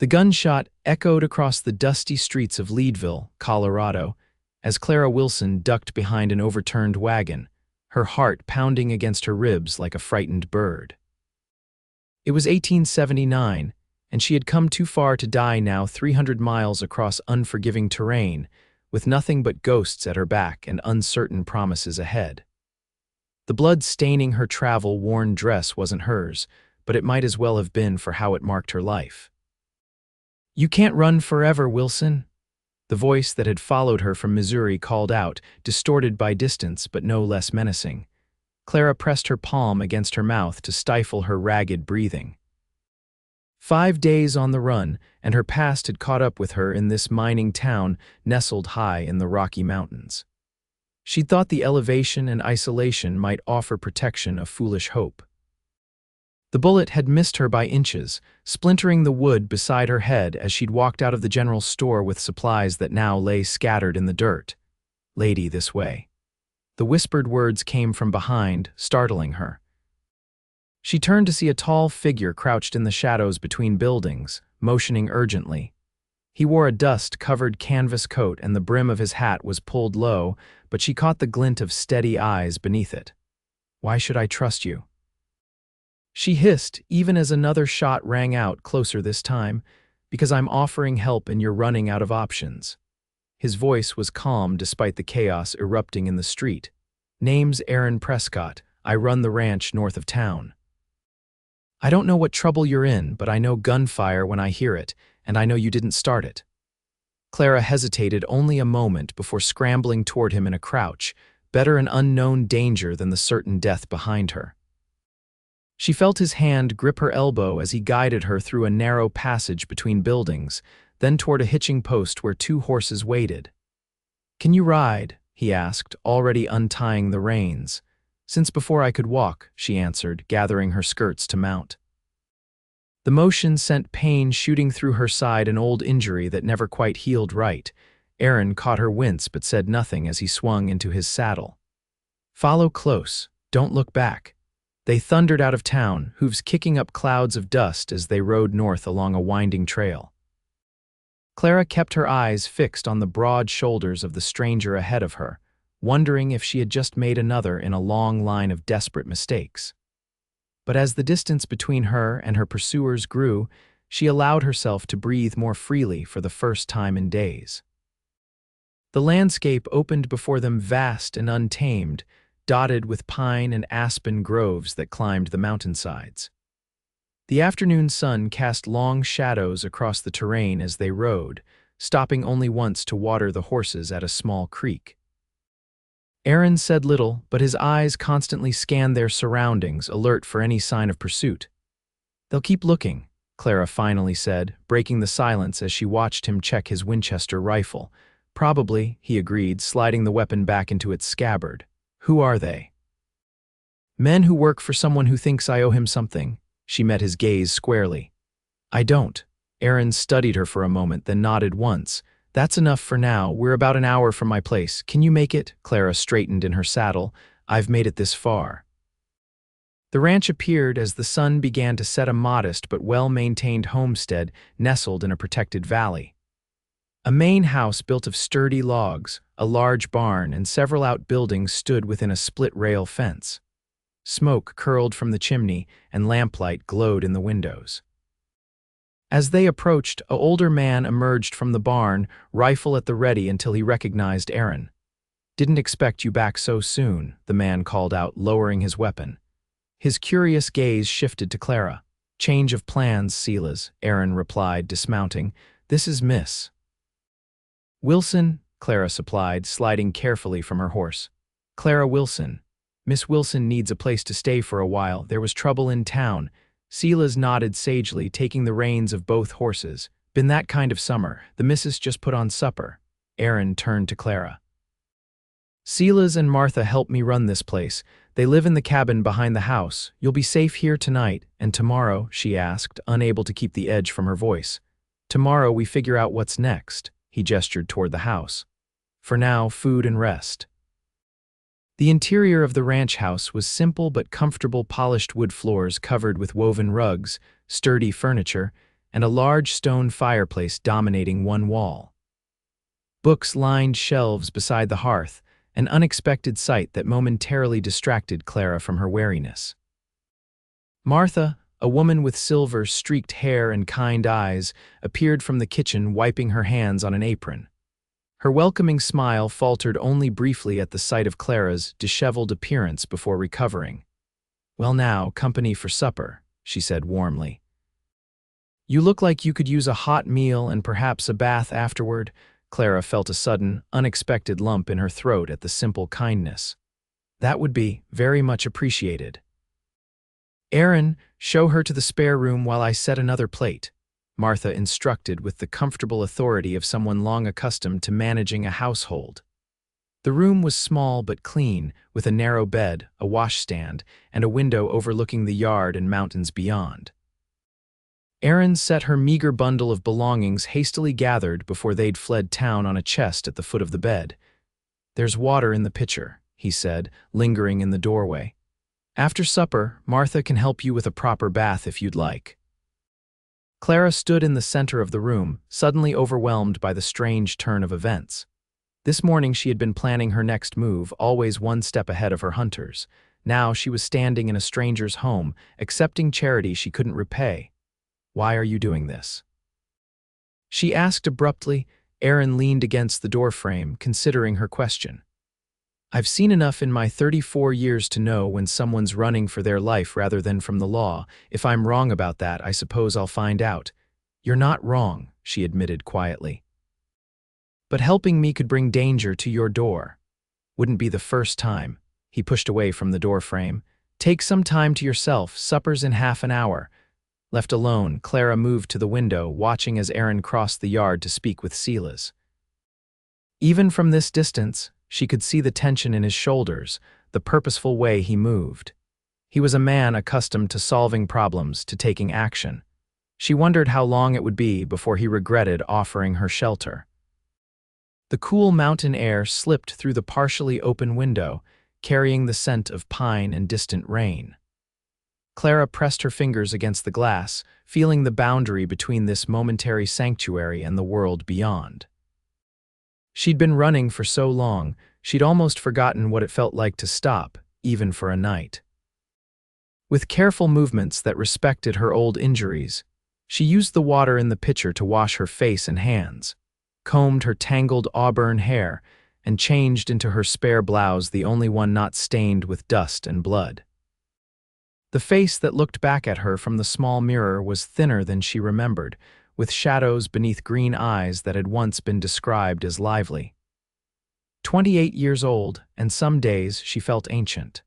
The gunshot echoed across the dusty streets of Leadville, Colorado, as Clara Wilson ducked behind an overturned wagon, her heart pounding against her ribs like a frightened bird. It was 1879, and she had come too far to die now 300 miles across unforgiving terrain, with nothing but ghosts at her back and uncertain promises ahead. The blood staining her travel-worn dress wasn't hers, but it might as well have been for how it marked her life. "You can't run forever, Wilson," the voice that had followed her from Missouri called out, distorted by distance but no less menacing. Clara pressed her palm against her mouth to stifle her ragged breathing. 5 days on the run, and her past had caught up with her in this mining town nestled high in the Rocky Mountains. She'd thought the elevation and isolation might offer protection a foolish hope. The bullet had missed her by inches, splintering the wood beside her head as she'd walked out of the general store with supplies that now lay scattered in the dirt. "Lady, this way." The whispered words came from behind, startling her. She turned to see a tall figure crouched in the shadows between buildings, motioning urgently. He wore a dust-covered canvas coat and the brim of his hat was pulled low, but she caught the glint of steady eyes beneath it. "Why should I trust you?" she hissed, even as another shot rang out closer this time. "Because I'm offering help and you're running out of options." His voice was calm despite the chaos erupting in the street. "Name's Aaron Prescott. I run the ranch north of town. I don't know what trouble you're in, but I know gunfire when I hear it, and I know you didn't start it." Clara hesitated only a moment before scrambling toward him in a crouch, better an unknown danger than the certain death behind her. She felt his hand grip her elbow as he guided her through a narrow passage between buildings, then toward a hitching post where 2 horses waited. "Can you ride?" he asked, already untying the reins. "Since before I could walk," she answered, gathering her skirts to mount. The motion sent pain shooting through her side, an old injury that never quite healed right. Aaron caught her wince but said nothing as he swung into his saddle. "Follow close. Don't look back." They thundered out of town, hooves kicking up clouds of dust as they rode north along a winding trail. Clara kept her eyes fixed on the broad shoulders of the stranger ahead of her, wondering if she had just made another in a long line of desperate mistakes. But as the distance between her and her pursuers grew, she allowed herself to breathe more freely for the first time in days. The landscape opened before them vast and untamed, dotted with pine and aspen groves that climbed the mountainsides. The afternoon sun cast long shadows across the terrain as they rode, stopping only once to water the horses at a small creek. Aaron said little, but his eyes constantly scanned their surroundings, alert for any sign of pursuit. "They'll keep looking," Clara finally said, breaking the silence as she watched him check his Winchester rifle. "Probably," he agreed, sliding the weapon back into its scabbard. "Who are they?" "Men who work for someone who thinks I owe him something." She met his gaze squarely. "I don't." Aaron studied her for a moment, then nodded once. "That's enough for now. We're about an hour from my place. Can you make it?" Clara straightened in her saddle. "I've made it this far." The ranch appeared as the sun began to set, a modest but well-maintained homestead nestled in a protected valley. A main house built of sturdy logs, a large barn, and several outbuildings stood within a split-rail fence. Smoke curled from the chimney, and lamplight glowed in the windows. As they approached, an older man emerged from the barn, rifle at the ready until he recognized Aaron. "Didn't expect you back so soon," the man called out, lowering his weapon. His curious gaze shifted to Clara. "Change of plans, Silas," Aaron replied, dismounting. "This is Miss Wilson," Clara supplied, sliding carefully from her horse. "Clara Wilson. Miss Wilson needs a place to stay for a while. There was trouble in town." Silas nodded sagely, taking the reins of both horses. "Been that kind of summer. The missus just put on supper." Aaron turned to Clara. "Silas and Martha help me run this place. They live in the cabin behind the house. You'll be safe here tonight, and tomorrow," she asked, unable to keep the edge from her voice. "Tomorrow we figure out what's next." He gestured toward the house. "For now, food and rest." The interior of the ranch house was simple but comfortable, polished wood floors covered with woven rugs, sturdy furniture, and a large stone fireplace dominating one wall. Books lined shelves beside the hearth, an unexpected sight that momentarily distracted Clara from her wariness. Martha, a woman with silver-streaked hair and kind eyes, appeared from the kitchen wiping her hands on an apron. Her welcoming smile faltered only briefly at the sight of Clara's disheveled appearance before recovering. "Well now, company for supper," she said warmly. "You look like you could use a hot meal and perhaps a bath afterward." Clara felt a sudden, unexpected lump in her throat at the simple kindness. "That would be very much appreciated." "Aaron, show her to the spare room while I set another plate," Martha instructed with the comfortable authority of someone long accustomed to managing a household. The room was small but clean, with a narrow bed, a washstand, and a window overlooking the yard and mountains beyond. Aaron set her meager bundle of belongings hastily gathered before they'd fled town on a chest at the foot of the bed. "There's water in the pitcher," he said, lingering in the doorway. "After supper, Martha can help you with a proper bath if you'd like." Clara stood in the center of the room, suddenly overwhelmed by the strange turn of events. This morning she had been planning her next move, always one step ahead of her hunters. Now she was standing in a stranger's home, accepting charity she couldn't repay. "Why are you doing this?" she asked abruptly. Aaron leaned against the doorframe, considering her question. "I've seen enough in my 34 years to know when someone's running for their life rather than from the law. If I'm wrong about that, I suppose I'll find out." "You're not wrong," she admitted quietly. "But helping me could bring danger to your door." "Wouldn't be the first time." He pushed away from the doorframe. "Take some time to yourself. Supper's in half an hour." Left alone, Clara moved to the window, watching as Aaron crossed the yard to speak with Silas. Even from this distance, she could see the tension in his shoulders, the purposeful way he moved. He was a man accustomed to solving problems, to taking action. She wondered how long it would be before he regretted offering her shelter. The cool mountain air slipped through the partially open window, carrying the scent of pine and distant rain. Clara pressed her fingers against the glass, feeling the boundary between this momentary sanctuary and the world beyond. She'd been running for so long, she'd almost forgotten what it felt like to stop, even for a night. With careful movements that respected her old injuries, she used the water in the pitcher to wash her face and hands, combed her tangled auburn hair, and changed into her spare blouse, the only one not stained with dust and blood. The face that looked back at her from the small mirror was thinner than she remembered, with shadows beneath green eyes that had once been described as lively. 28 years old, and some days she felt ancient.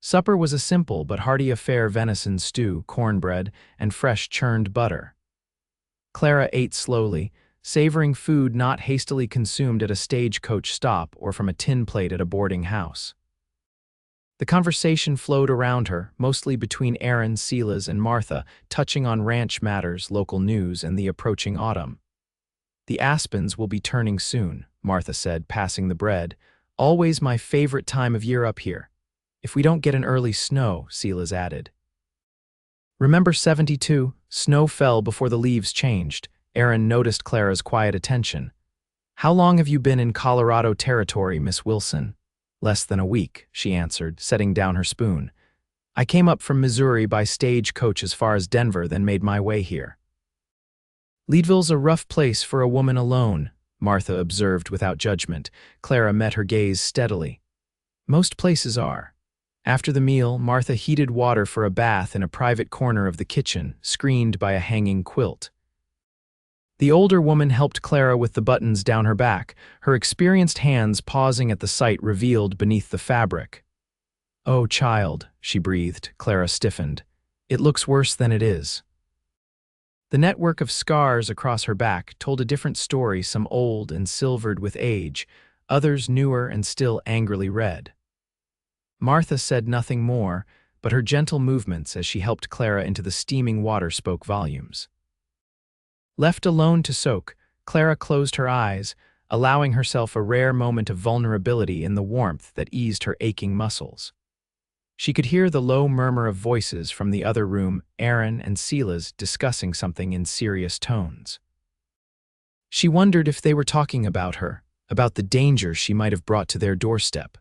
Supper was a simple but hearty affair: venison stew, cornbread, and fresh churned butter. Clara ate slowly, savoring food not hastily consumed at a stagecoach stop or from a tin plate at a boarding house. The conversation flowed around her, mostly between Aaron, Silas, and Martha, touching on ranch matters, local news, and the approaching autumn. "The aspens will be turning soon," Martha said, passing the bread. "Always my favorite time of year up here. If we don't get an early snow," Silas added. "Remember 72? Snow fell before the leaves changed." Aaron noticed Clara's quiet attention. "How long have you been in Colorado territory, Miss Wilson?" "Less than a week," she answered, setting down her spoon. "I came up from Missouri by stagecoach as far as Denver, then made my way here." "Leadville's a rough place for a woman alone," Martha observed without judgment. Clara met her gaze steadily. "Most places are." After the meal, Martha heated water for a bath in a private corner of the kitchen, screened by a hanging quilt. The older woman helped Clara with the buttons down her back, her experienced hands pausing at the sight revealed beneath the fabric. "Oh, child," she breathed. Clara stiffened. "It looks worse than it is." The network of scars across her back told a different story, some old and silvered with age, others newer and still angrily red. Martha said nothing more, but her gentle movements as she helped Clara into the steaming water spoke volumes. Left alone to soak, Clara closed her eyes, allowing herself a rare moment of vulnerability in the warmth that eased her aching muscles. She could hear the low murmur of voices from the other room, Aaron and Sela's discussing something in serious tones. She wondered if they were talking about her, about the danger she might have brought to their doorstep.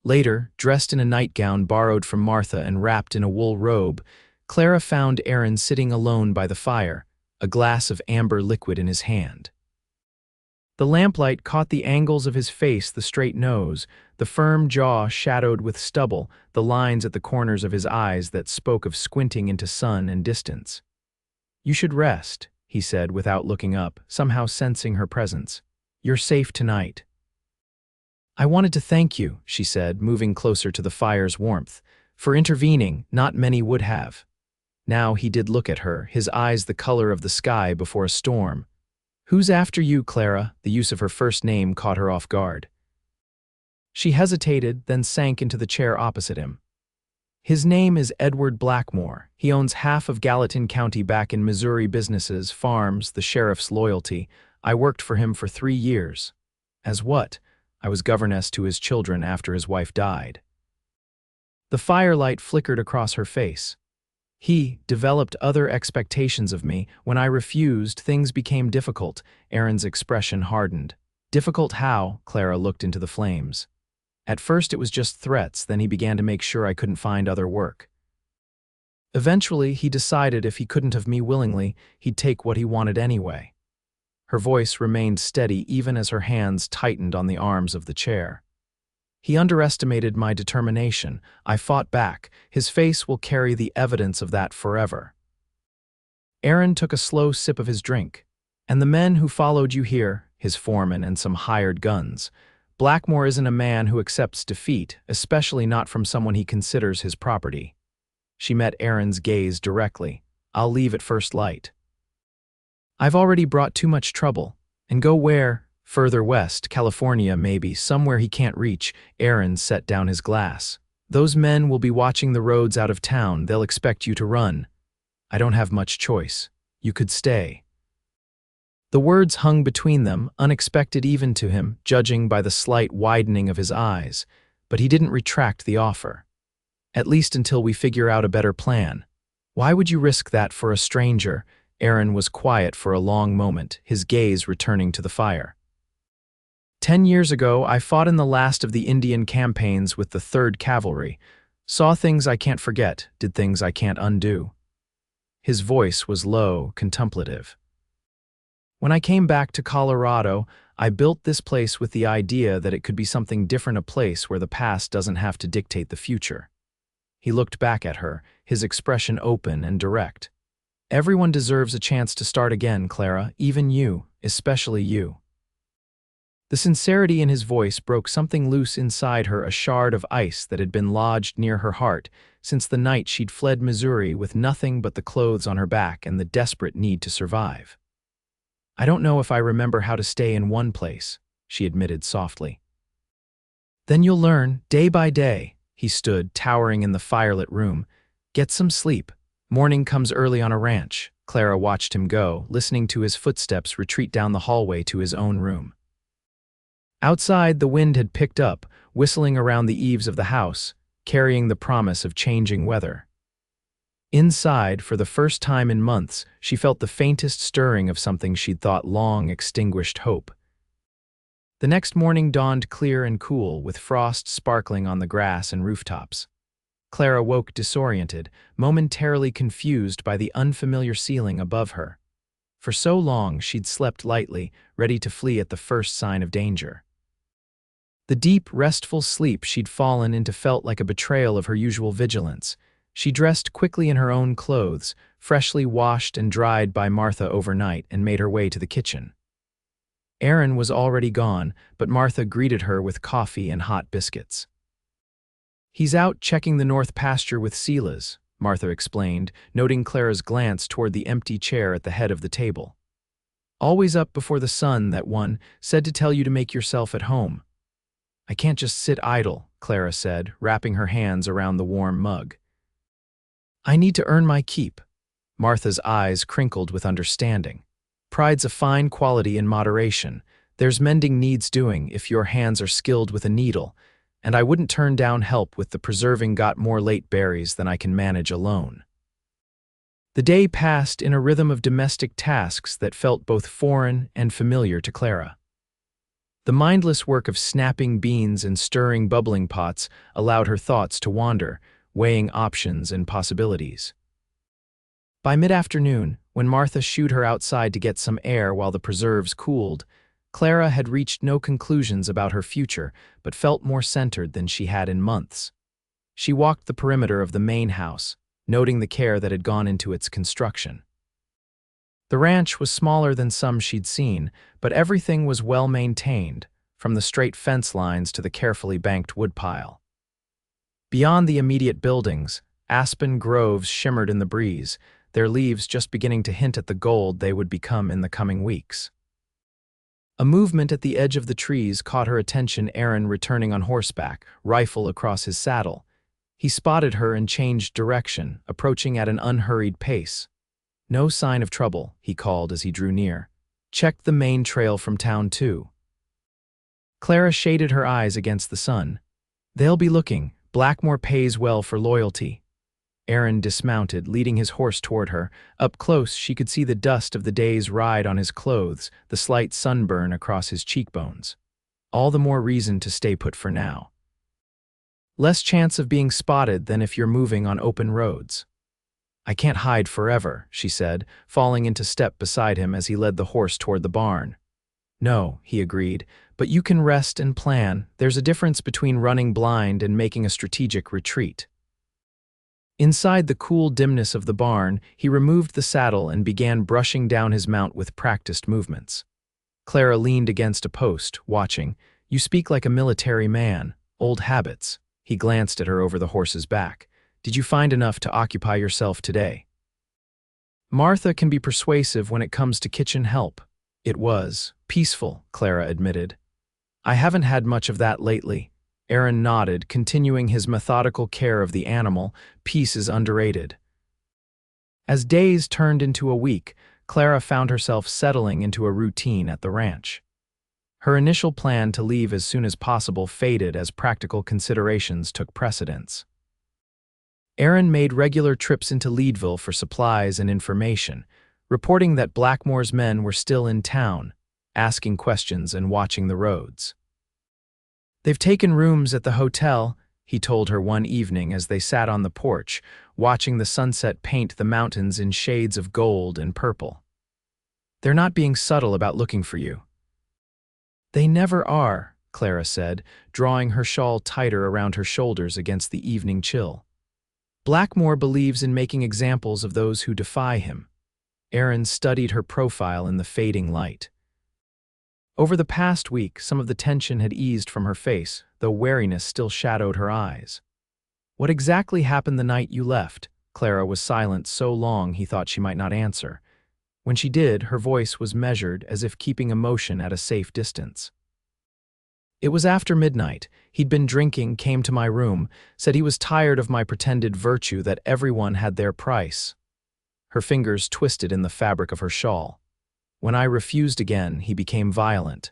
Later, dressed in a nightgown borrowed from Martha and wrapped in a wool robe, Clara found Aaron sitting alone by the fire, a glass of amber liquid in his hand. The lamplight caught the angles of his face, the straight nose, the firm jaw shadowed with stubble, the lines at the corners of his eyes that spoke of squinting into sun and distance. "You should rest," he said without looking up, somehow sensing her presence. "You're safe tonight." "I wanted to thank you," she said, moving closer to the fire's warmth. "For intervening, not many would have." Now he did look at her, his eyes the color of the sky before a storm. "Who's after you, Clara?" The use of her first name caught her off guard. She hesitated, then sank into the chair opposite him. "His name is Edward Blackmore. He owns half of Gallatin County back in Missouri, businesses, farms, the sheriff's loyalty. I worked for him for 3 years. As what? I was governess to his children after his wife died." The firelight flickered across her face. "He developed other expectations of me. When I refused, things became difficult." Aaron's expression hardened. "Difficult how?" Clara looked into the flames. "At first it was just threats, then he began to make sure I couldn't find other work. Eventually, he decided if he couldn't have me willingly, he'd take what he wanted anyway." Her voice remained steady even as her hands tightened on the arms of the chair. "He underestimated my determination. I fought back. His face will carry the evidence of that forever." Aaron took a slow sip of his drink. "And the men who followed you here, his foreman and some hired guns. Blackmore isn't a man who accepts defeat, especially not from someone he considers his property." She met Aaron's gaze directly. "I'll leave at first light. I've already brought too much trouble. And go where? Further west, California maybe, somewhere he can't reach." Aaron set down his glass. "Those men will be watching the roads out of town. They'll expect you to run. I don't have much choice. You could stay." The words hung between them, unexpected even to him, judging by the slight widening of his eyes, but he didn't retract the offer. "At least until we figure out a better plan." "Why would you risk that for a stranger?" Aaron was quiet for a long moment, his gaze returning to the fire. 10 years ago, I fought in the last of the Indian campaigns with the 3rd Cavalry. Saw things I can't forget, did things I can't undo." His voice was low, contemplative. "When I came back to Colorado, I built this place with the idea that it could be something different, a place where the past doesn't have to dictate the future." He looked back at her, his expression open and direct. "Everyone deserves a chance to start again, Clara, even you, especially you." The sincerity in his voice broke something loose inside her, a shard of ice that had been lodged near her heart since the night she'd fled Missouri with nothing but the clothes on her back and the desperate need to survive. "I don't know if I remember how to stay in one place," she admitted softly. "Then you'll learn, day by day." He stood, towering in the firelit room. "Get some sleep. Morning comes early on a ranch." Clara watched him go, listening to his footsteps retreat down the hallway to his own room. Outside, the wind had picked up, whistling around the eaves of the house, carrying the promise of changing weather. Inside, for the first time in months, she felt the faintest stirring of something she'd thought long extinguished hope. The next morning dawned clear and cool, with frost sparkling on the grass and rooftops. Clara woke disoriented, momentarily confused by the unfamiliar ceiling above her. For so long, she'd slept lightly, ready to flee at the first sign of danger. The deep, restful sleep she'd fallen into felt like a betrayal of her usual vigilance. She dressed quickly in her own clothes, freshly washed and dried by Martha overnight, and made her way to the kitchen. Aaron was already gone, but Martha greeted her with coffee and hot biscuits. "He's out checking the north pasture with Sela's," Martha explained, noting Clara's glance toward the empty chair at the head of the table. "Always up before the sun, that one, said to tell you to make yourself at home." "I can't just sit idle," Clara said, wrapping her hands around the warm mug. "I need to earn my keep." Martha's eyes crinkled with understanding. "Pride's a fine quality in moderation. There's mending needs doing if your hands are skilled with a needle, and I wouldn't turn down help with the preserving got more late berries than I can manage alone. The day passed in a rhythm of domestic tasks that felt both foreign and familiar to Clara. The mindless work of snapping beans and stirring bubbling pots allowed her thoughts to wander, weighing options and possibilities. By mid-afternoon, when Martha shooed her outside to get some air while the preserves cooled, Clara had reached no conclusions about her future, but felt more centered than she had in months. She walked the perimeter of the main house, noting the care that had gone into its construction. The ranch was smaller than some she'd seen, but everything was well maintained, from the straight fence lines to the carefully banked woodpile. Beyond the immediate buildings, aspen groves shimmered in the breeze, their leaves just beginning to hint at the gold they would become in the coming weeks. A movement at the edge of the trees caught her attention. Aaron returning on horseback, rifle across his saddle. He spotted her and changed direction, approaching at an unhurried pace. "No sign of trouble," he called as he drew near. "Checked the main trail from town too." Clara shaded her eyes against the sun. "They'll be looking. Blackmore pays well for loyalty." Aaron dismounted, leading his horse toward her. Up close, she could see the dust of the day's ride on his clothes, the slight sunburn across his cheekbones. All the more reason to stay put for now. Less chance of being spotted than if you're moving on open roads. "I can't hide forever," she said, falling into step beside him as he led the horse toward the barn. "No," he agreed, "but you can rest and plan. There's a difference between running blind and making a strategic retreat." Inside the cool dimness of the barn, he removed the saddle and began brushing down his mount with practiced movements. Clara leaned against a post, watching. "You speak like a military man. Old habits." He glanced at her over the horse's back. "Did you find enough to occupy yourself today?" Martha can be persuasive when it comes to kitchen help. It was peaceful, Clara admitted. "I haven't had much of that lately." Aaron nodded, continuing his methodical care of the animal. Peace is underrated. As days turned into a week, Clara found herself settling into a routine at the ranch. Her initial plan to leave as soon as possible faded as practical considerations took precedence. Aaron made regular trips into Leadville for supplies and information, reporting that Blackmore's men were still in town, asking questions and watching the roads. "They've taken rooms at the hotel," he told her one evening as they sat on the porch, watching the sunset paint the mountains in shades of gold and purple. "They're not being subtle about looking for you." "They never are," Clara said, drawing her shawl tighter around her shoulders against the evening chill. "Blackmore believes in making examples of those who defy him." Aaron studied her profile in the fading light. Over the past week, some of the tension had eased from her face, though wariness still shadowed her eyes. "What exactly happened the night you left?" Clara was silent so long he thought she might not answer. When she did, her voice was measured, as if keeping emotion at a safe distance. "It was after midnight. He'd been drinking, came to my room, said he was tired of my pretended virtue, that everyone had their price." Her fingers twisted in the fabric of her shawl. "When I refused again, he became violent.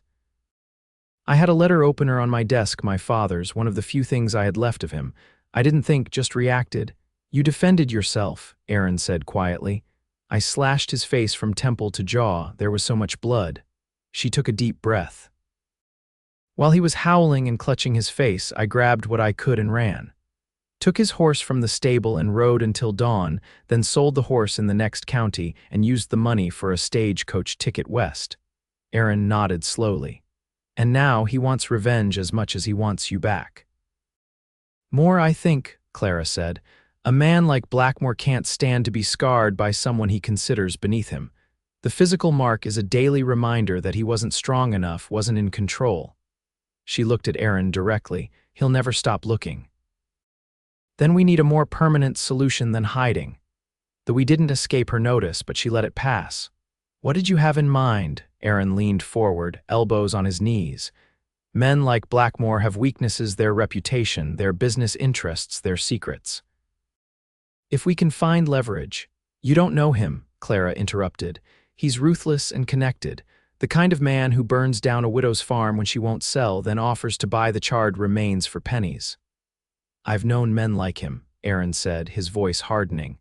I had a letter opener on my desk, my father's, one of the few things I had left of him. I didn't think, just reacted. 'You defended yourself,' Aaron said quietly. I slashed his face from temple to jaw. There was so much blood." She took a deep breath. "While he was howling and clutching his face, I grabbed what I could and ran. Took his horse from the stable and rode until dawn, then sold the horse in the next county and used the money for a stagecoach ticket west." Aaron nodded slowly. "And now he wants revenge as much as he wants you back." "More, I think," Clara said. "A man like Blackmore can't stand to be scarred by someone he considers beneath him. The physical mark is a daily reminder that he wasn't strong enough, wasn't in control." She looked at Aaron directly. "He'll never stop looking." "Then we need a more permanent solution than hiding." Though we didn't escape her notice, but she let it pass. "What did you have in mind?" Aaron leaned forward, elbows on his knees. "Men like Blackmore have weaknesses, their reputation, their business interests, their secrets. If we can find leverage—" "You don't know him," Clara interrupted. "He's ruthless and connected. The kind of man who burns down a widow's farm when she won't sell, then offers to buy the charred remains for pennies. I've known men like him, Aaron said, his voice hardening.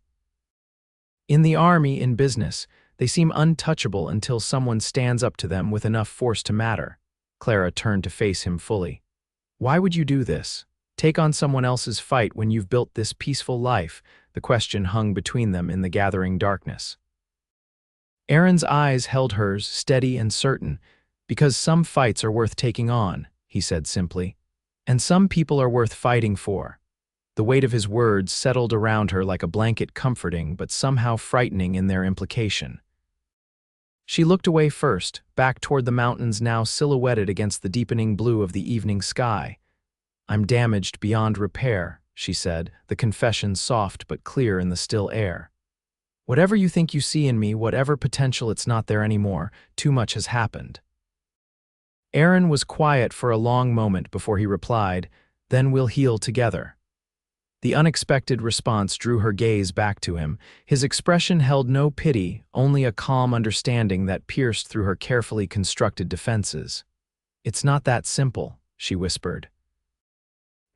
In the army, in business, they seem untouchable until someone stands up to them with enough force to matter. Clara turned to face him fully. Why would you do this? Take on someone else's fight when you've built this peaceful life? The question hung between them in the gathering darkness. Aaron's eyes held hers, steady and certain. Because some fights are worth taking on, he said simply. And some people are worth fighting for. The weight of his words settled around her like a blanket, comforting but somehow frightening in their implication. She looked away first, back toward the mountains now silhouetted against the deepening blue of the evening sky. I'm damaged beyond repair, she said, the confession soft but clear in the still air. Whatever you think you see in me, whatever potential, it's not there anymore. Too much has happened. Aaron was quiet for a long moment before he replied, Then we'll heal together. The unexpected response drew her gaze back to him. His expression held no pity, only a calm understanding that pierced through her carefully constructed defenses. It's not that simple, she whispered.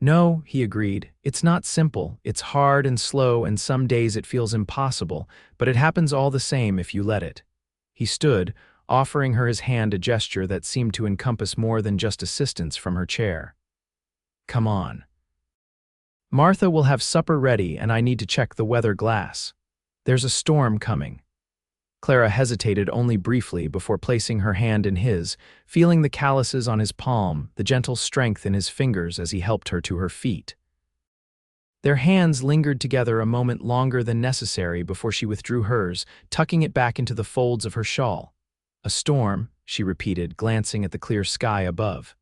No, he agreed. It's not simple. It's hard and slow, and some days it feels impossible, but it happens all the same if you let it. He stood, offering her his hand, a gesture that seemed to encompass more than just assistance from her chair. Come on. Martha will have supper ready, and I need to check the weather glass. There's a storm coming. Clara hesitated only briefly before placing her hand in his, feeling the calluses on his palm, the gentle strength in his fingers as he helped her to her feet. Their hands lingered together a moment longer than necessary before she withdrew hers, tucking it back into the folds of her shawl. A storm, she repeated, glancing at the clear sky above.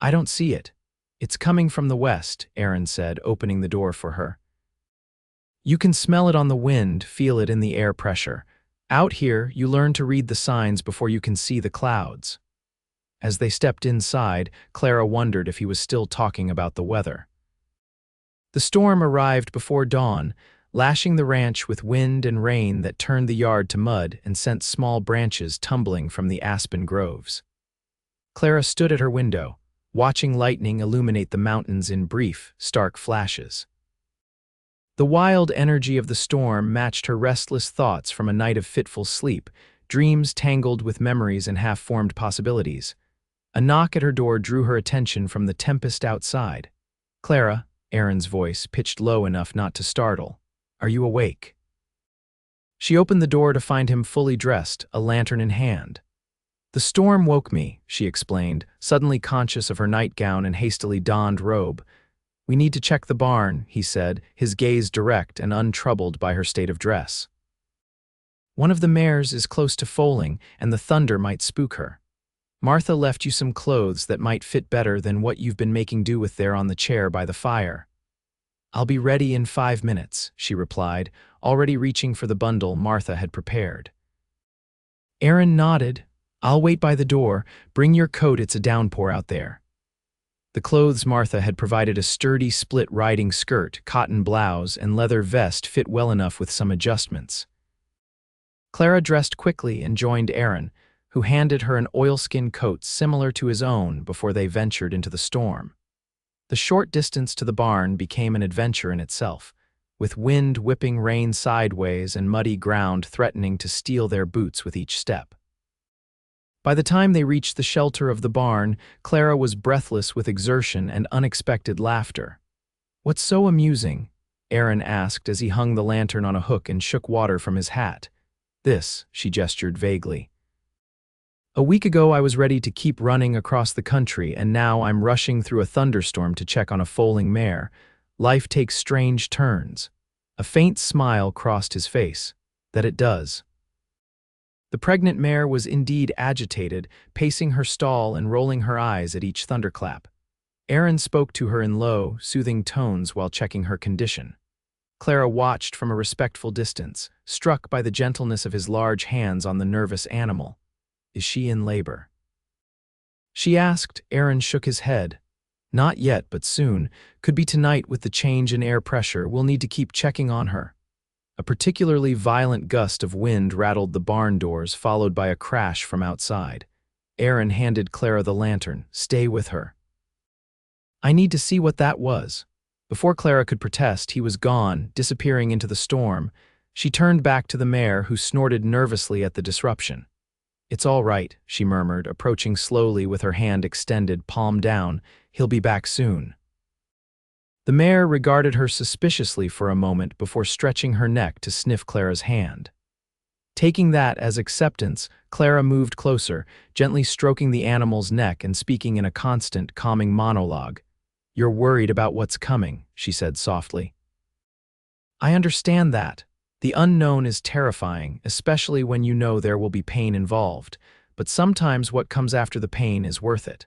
I don't see it. It's coming from the west, Aaron said, opening the door for her. You can smell it on the wind, feel it in the air pressure. Out here, you learn to read the signs before you can see the clouds. As they stepped inside, Clara wondered if he was still talking about the weather. The storm arrived before dawn, lashing the ranch with wind and rain that turned the yard to mud and sent small branches tumbling from the aspen groves. Clara stood at her window, watching lightning illuminate the mountains in brief, stark flashes. The wild energy of the storm matched her restless thoughts from a night of fitful sleep, dreams tangled with memories and half-formed possibilities. A knock at her door drew her attention from the tempest outside. Clara, Aaron's voice, pitched low enough not to startle. Are you awake? She opened the door to find him fully dressed, a lantern in hand. The storm woke me, she explained, suddenly conscious of her nightgown and hastily donned robe. We need to check the barn, he said, his gaze direct and untroubled by her state of dress. One of the mares is close to foaling, and the thunder might spook her. Martha left you some clothes that might fit better than what you've been making do with there on the chair by the fire. I'll be ready in 5 minutes, she replied, already reaching for the bundle Martha had prepared. Aaron nodded. I'll wait by the door. Bring your coat, it's a downpour out there. The clothes Martha had provided, a sturdy split riding skirt, cotton blouse, and leather vest, fit well enough with some adjustments. Clara dressed quickly and joined Aaron, who handed her an oilskin coat similar to his own before they ventured into the storm. The short distance to the barn became an adventure in itself, with wind whipping rain sideways and muddy ground threatening to steal their boots with each step. By the time they reached the shelter of the barn, Clara was breathless with exertion and unexpected laughter. What's so amusing? Aaron asked as he hung the lantern on a hook and shook water from his hat. This, she gestured vaguely. A week ago I was ready to keep running across the country, and now I'm rushing through a thunderstorm to check on a foaling mare. Life takes strange turns. A faint smile crossed his face. That it does. The pregnant mare was indeed agitated, pacing her stall and rolling her eyes at each thunderclap. Aaron spoke to her in low, soothing tones while checking her condition. Clara watched from a respectful distance, struck by the gentleness of his large hands on the nervous animal. Is she in labor? She asked. Aaron shook his head. Not yet, but soon. Could be tonight with the change in air pressure. We'll need to keep checking on her. A particularly violent gust of wind rattled the barn doors, followed by a crash from outside. Aaron handed Clara the lantern. Stay with her. I need to see what that was. Before Clara could protest, he was gone, disappearing into the storm. She turned back to the mare, who snorted nervously at the disruption. It's all right, she murmured, approaching slowly with her hand extended, palm down. He'll be back soon. The mare regarded her suspiciously for a moment before stretching her neck to sniff Clara's hand. Taking that as acceptance, Clara moved closer, gently stroking the animal's neck and speaking in a constant, calming monologue. You're worried about what's coming, she said softly. I understand that. The unknown is terrifying, especially when you know there will be pain involved, but sometimes what comes after the pain is worth it.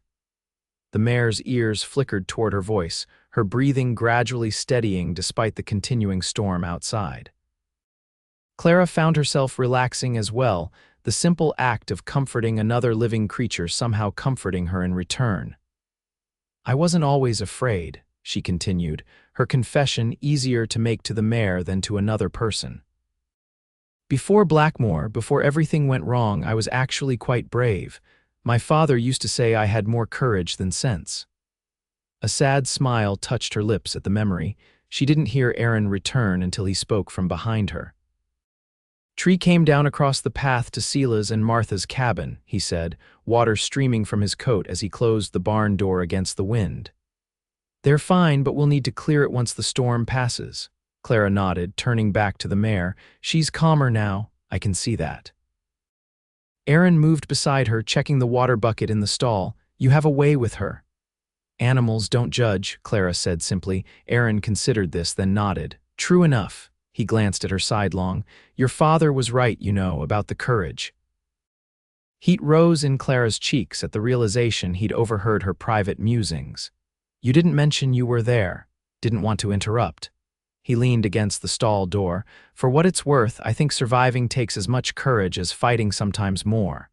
The mare's ears flickered toward her voice, her breathing gradually steadying despite the continuing storm outside. Clara found herself relaxing as well, the simple act of comforting another living creature somehow comforting her in return. I wasn't always afraid, she continued, her confession easier to make to the mare than to another person. Before Blackmore, before everything went wrong, I was actually quite brave. My father used to say I had more courage than sense. A sad smile touched her lips at the memory. She didn't hear Aaron return until he spoke from behind her. Tree came down across the path to Sela's and Martha's cabin, he said, water streaming from his coat as he closed the barn door against the wind. They're fine, but we'll need to clear it once the storm passes. Clara nodded, turning back to the mare. She's calmer now, I can see that. Aaron moved beside her, checking the water bucket in the stall. You have a way with her. Animals don't judge, Clara said simply. Aaron considered this, then nodded. True enough. He glanced at her sidelong. Your father was right, you know, about the courage. Heat rose in Clara's cheeks at the realization he'd overheard her private musings. You didn't mention you were there. Didn't want to interrupt. He leaned against the stall door. For what it's worth, I think surviving takes as much courage as fighting, sometimes more.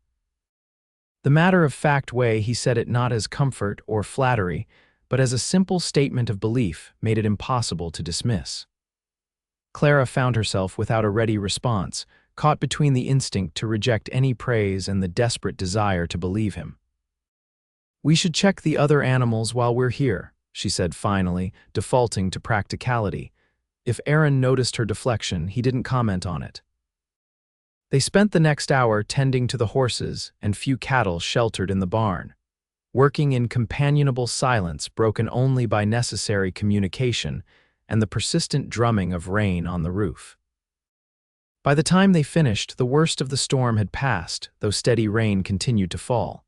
The matter-of-fact way he said it, not as comfort or flattery, but as a simple statement of belief, made it impossible to dismiss. Clara found herself without a ready response, caught between the instinct to reject any praise and the desperate desire to believe him. We should check the other animals while we're here, she said finally, defaulting to practicality. If Aaron noticed her deflection, he didn't comment on it. They spent the next hour tending to the horses and few cattle sheltered in the barn, working in companionable silence broken only by necessary communication and the persistent drumming of rain on the roof. By the time they finished, the worst of the storm had passed, though steady rain continued to fall.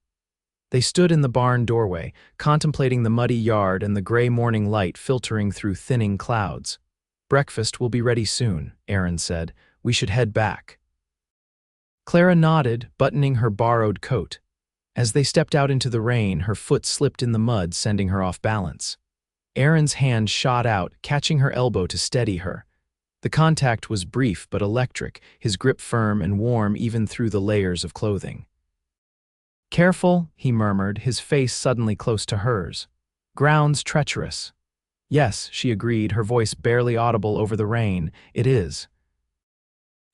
They stood in the barn doorway, contemplating the muddy yard and the gray morning light filtering through thinning clouds. Breakfast will be ready soon, Aaron said. We should head back. Clara nodded, buttoning her borrowed coat. As they stepped out into the rain, her foot slipped in the mud, sending her off balance. Aaron's hand shot out, catching her elbow to steady her. The contact was brief but electric, his grip firm and warm even through the layers of clothing. Careful, he murmured, his face suddenly close to hers. Ground's treacherous. Yes, she agreed, her voice barely audible over the rain. It is.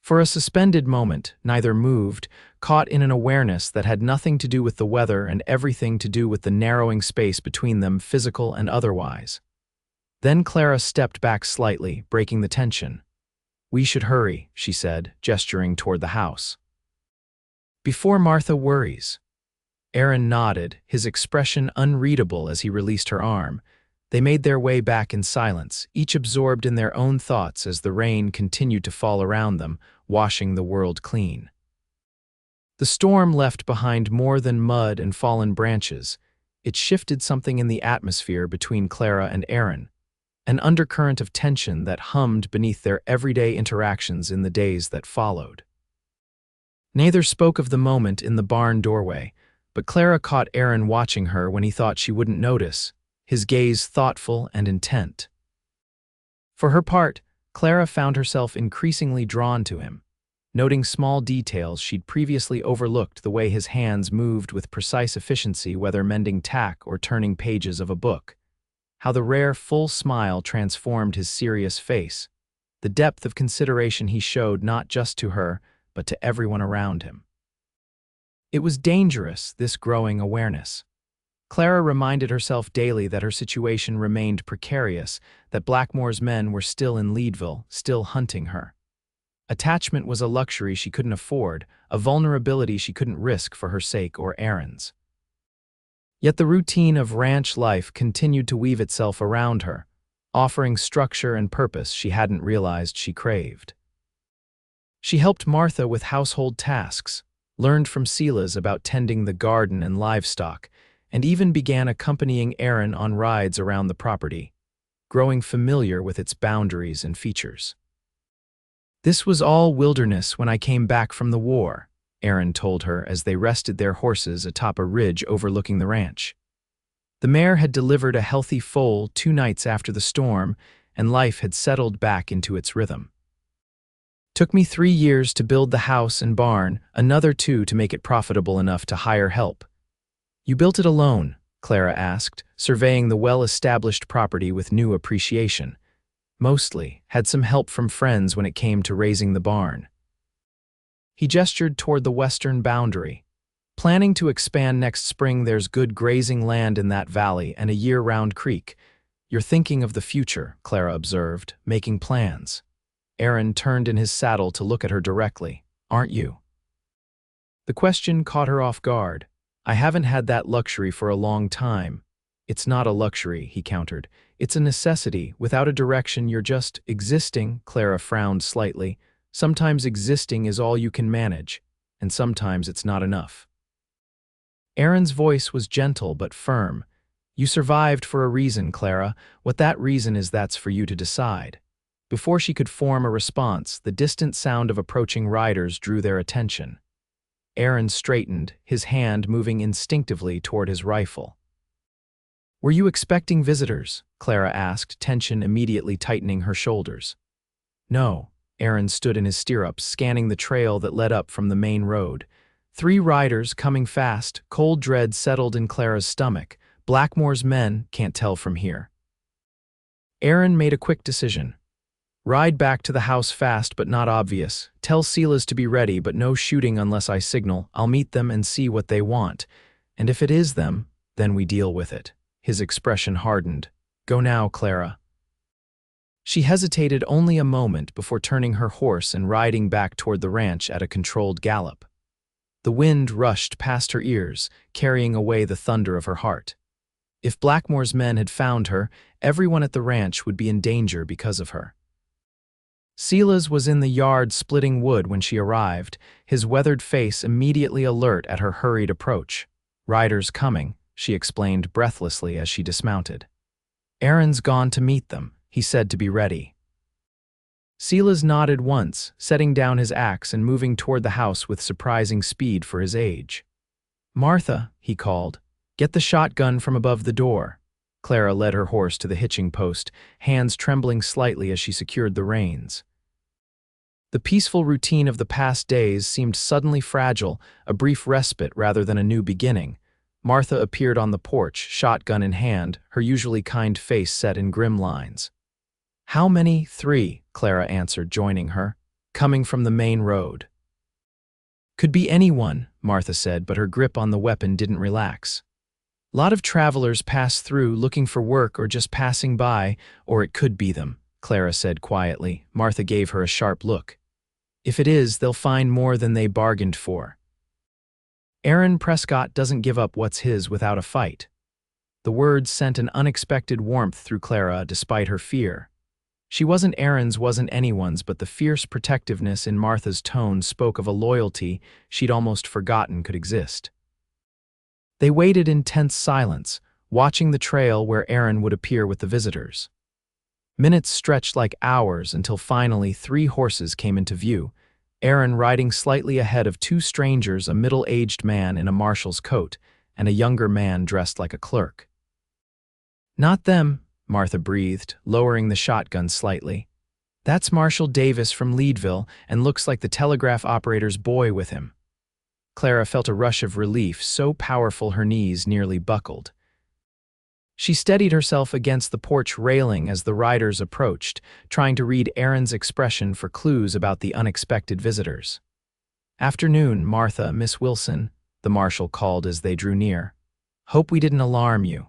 For a suspended moment, neither moved, caught in an awareness that had nothing to do with the weather and everything to do with the narrowing space between them, physical and otherwise. Then Clara stepped back slightly, breaking the tension. We should hurry, she said, gesturing toward the house. Before Martha worries. Aaron nodded, his expression unreadable as he released her arm. They made their way back in silence, each absorbed in their own thoughts as the rain continued to fall around them, washing the world clean. The storm left behind more than mud and fallen branches. It shifted something in the atmosphere between Clara and Aaron, an undercurrent of tension that hummed beneath their everyday interactions in the days that followed. Neither spoke of the moment in the barn doorway, but Clara caught Aaron watching her when he thought she wouldn't notice, his gaze thoughtful and intent. For her part, Clara found herself increasingly drawn to him, noting small details she'd previously overlooked, the way his hands moved with precise efficiency, whether mending tack or turning pages of a book, how the rare full smile transformed his serious face, the depth of consideration he showed not just to her, but to everyone around him. It was dangerous, this growing awareness. Clara reminded herself daily that her situation remained precarious, that Blackmore's men were still in Leadville, still hunting her. Attachment was a luxury she couldn't afford, a vulnerability she couldn't risk for her sake or Aaron's. Yet the routine of ranch life continued to weave itself around her, offering structure and purpose she hadn't realized she craved. She helped Martha with household tasks, learned from Silas about tending the garden and livestock, and even began accompanying Aaron on rides around the property, growing familiar with its boundaries and features. "This was all wilderness when I came back from the war," Aaron told her as they rested their horses atop a ridge overlooking the ranch. The mare had delivered a healthy foal 2 nights after the storm, and life had settled back into its rhythm. "Took me 3 years to build the house and barn, another 2 to make it profitable enough to hire help." "You built it alone?" Clara asked, surveying the well-established property with new appreciation. "Mostly, had some help from friends when it came to raising the barn." He gestured toward the western boundary. "Planning to expand next spring. There's good grazing land in that valley and a year-round creek." "You're thinking of the future," Clara observed, "making plans." Aaron turned in his saddle to look at her directly. "Aren't you?" The question caught her off guard. "I haven't had that luxury for a long time." "It's not a luxury," he countered. "It's a necessity. Without a direction, you're just existing." Clara frowned slightly. "Sometimes existing is all you can manage, and sometimes it's not enough." Aaron's voice was gentle but firm. "You survived for a reason, Clara. What that reason is, that's for you to decide." Before she could form a response, the distant sound of approaching riders drew their attention. Aaron straightened, his hand moving instinctively toward his rifle. "Were you expecting visitors?" Clara asked, tension immediately tightening her shoulders. "No." Aaron stood in his stirrups, scanning the trail that led up from the main road. 3 riders coming fast, cold dread settled in Clara's stomach. "Blackmore's men, can't tell from here." Aaron made a quick decision. "Ride back to the house fast but not obvious. Tell Silas to be ready, but no shooting unless I signal. I'll meet them and see what they want. And if it is them, then we deal with it." His expression hardened. "Go now, Clara." She hesitated only a moment before turning her horse and riding back toward the ranch at a controlled gallop. The wind rushed past her ears, carrying away the thunder of her heart. If Blackmore's men had found her, everyone at the ranch would be in danger because of her. Silas was in the yard splitting wood when she arrived, his weathered face immediately alert at her hurried approach. "Riders coming," she explained breathlessly as she dismounted. "Aaron's gone to meet them," he said, to be ready. Silas nodded once, setting down his axe and moving toward the house with surprising speed for his age. "Martha," he called, "get the shotgun from above the door." Clara led her horse to the hitching post, hands trembling slightly as she secured the reins. The peaceful routine of the past days seemed suddenly fragile, a brief respite rather than a new beginning. Martha appeared on the porch, shotgun in hand, her usually kind face set in grim lines. "How many?" "3, Clara answered, joining her, "coming from the main road." "Could be anyone," Martha said, but her grip on the weapon didn't relax. "Lot of travelers pass through looking for work or just passing by, or it could be them," Clara said quietly. Martha gave her a sharp look. "If it is, they'll find more than they bargained for." "Aaron Prescott doesn't give up what's his without a fight." The words sent an unexpected warmth through Clara despite her fear. She wasn't Aaron's, wasn't anyone's, but the fierce protectiveness in Martha's tone spoke of a loyalty she'd almost forgotten could exist. They waited in tense silence, watching the trail where Aaron would appear with the visitors. Minutes stretched like hours until finally 3 horses came into view, Aaron riding slightly ahead of 2 strangers, a middle-aged man in a marshal's coat and a younger man dressed like a clerk. "Not them," Martha breathed, lowering the shotgun slightly. "That's Marshal Davis from Leadville and looks like the telegraph operator's boy with him." Clara felt a rush of relief, so powerful her knees nearly buckled. She steadied herself against the porch railing as the riders approached, trying to read Aaron's expression for clues about the unexpected visitors. "Afternoon, Martha, Miss Wilson." the marshal called as they drew near. "Hope we didn't alarm you."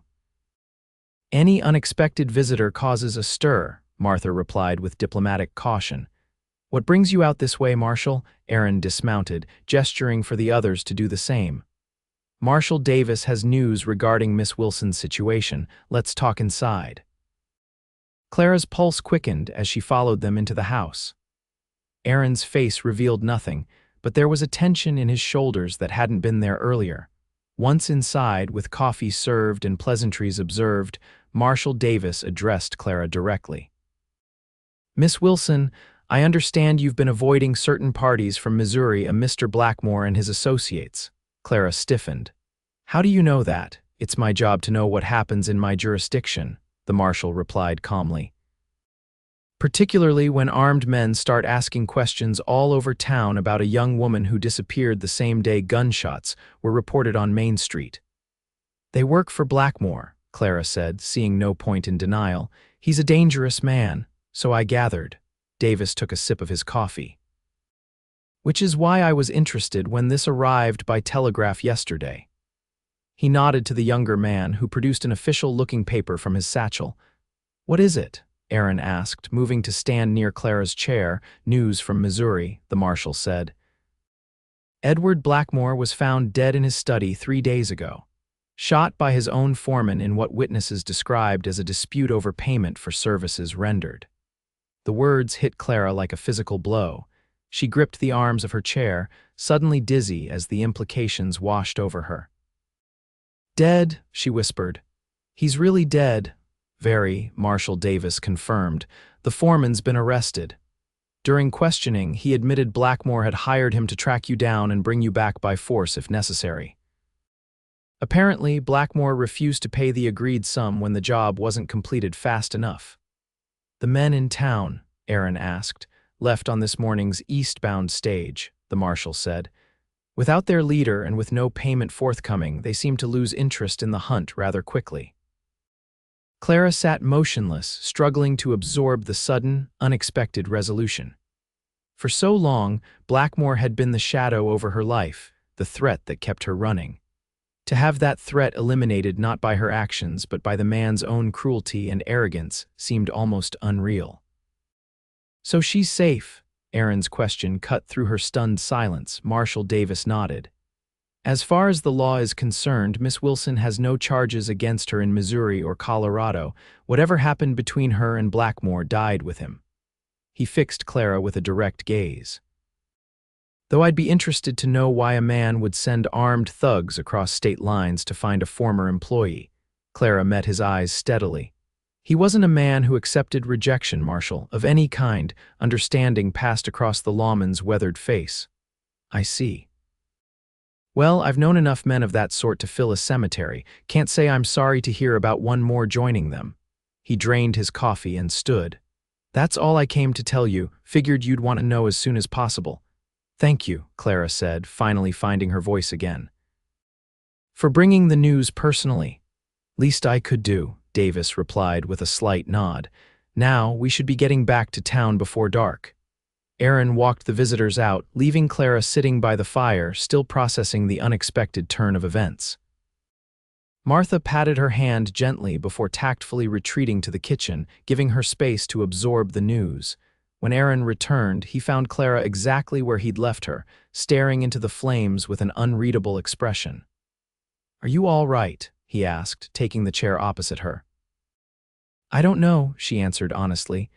"Any unexpected visitor causes a stir," Martha replied with diplomatic caution. "What brings you out this way, Marshal?" Aaron dismounted, gesturing for the others to do the same. "Marshal Davis has news regarding Miss Wilson's situation. Let's talk inside." Clara's pulse quickened as she followed them into the house. Aaron's face revealed nothing, but there was a tension in his shoulders that hadn't been there earlier. Once inside, with coffee served and pleasantries observed, Marshal Davis addressed Clara directly. "Miss Wilson, I understand you've been avoiding certain parties from Missouri, a Mr. Blackmore and his associates." Clara stiffened. "How do you know that? It's my job to know what happens in my jurisdiction," the marshal replied calmly. "Particularly when armed men start asking questions all over town about a young woman who disappeared the same day gunshots were reported on Main Street." "They work for Blackmore," Clara said, seeing no point in denial. "He's a dangerous man, so I gathered." Davis took a sip of his coffee. "Which is why I was interested when this arrived by telegraph yesterday." He nodded to the younger man, who produced an official-looking paper from his satchel. "What is it?" Aaron asked, moving to stand near Clara's chair. "News from Missouri," the marshal said. "Edward Blackmore was found dead in his study 3 days ago, shot by his own foreman in what witnesses described as a dispute over payment for services rendered." The words hit Clara like a physical blow. She gripped the arms of her chair, suddenly dizzy as the implications washed over her. "Dead," she whispered. "He's really dead." "Very," Marshal Davis confirmed. "The foreman's been arrested. During questioning, he admitted Blackmore had hired him to track you down and bring you back by force if necessary. Apparently, Blackmore refused to pay the agreed sum when the job wasn't completed fast enough." "The men in town," Aaron asked, "left on this morning's eastbound stage," the marshal said. "Without their leader and with no payment forthcoming, they seem to lose interest in the hunt rather quickly." Clara sat motionless, struggling to absorb the sudden, unexpected resolution. For so long, Blackmore had been the shadow over her life, the threat that kept her running. To have that threat eliminated not by her actions but by the man's own cruelty and arrogance seemed almost unreal. "So she's safe?" Aaron's question cut through her stunned silence. Marshal Davis nodded. "As far as the law is concerned, Miss Wilson has no charges against her in Missouri or Colorado. Whatever happened between her and Blackmore died with him." He fixed Clara with a direct gaze. "Though I'd be interested to know why a man would send armed thugs across state lines to find a former employee." Clara met his eyes steadily. "He wasn't a man who accepted rejection, Marshal, of any kind." Understanding passed across the lawman's weathered face. "I see. Well, I've known enough men of that sort to fill a cemetery. Can't say I'm sorry to hear about one more joining them." He drained his coffee and stood. "That's all I came to tell you. Figured you'd want to know as soon as possible." "Thank you," Clara said, finally finding her voice again. "For bringing the news personally." "Least I could do," Davis replied with a slight nod. "Now, we should be getting back to town before dark." Aaron walked the visitors out, leaving Clara sitting by the fire, still processing the unexpected turn of events. Martha patted her hand gently before tactfully retreating to the kitchen, giving her space to absorb the news. When Aaron returned, he found Clara exactly where he'd left her, staring into the flames with an unreadable expression. "Are you all right?" he asked, taking the chair opposite her. "I don't know," she answered honestly.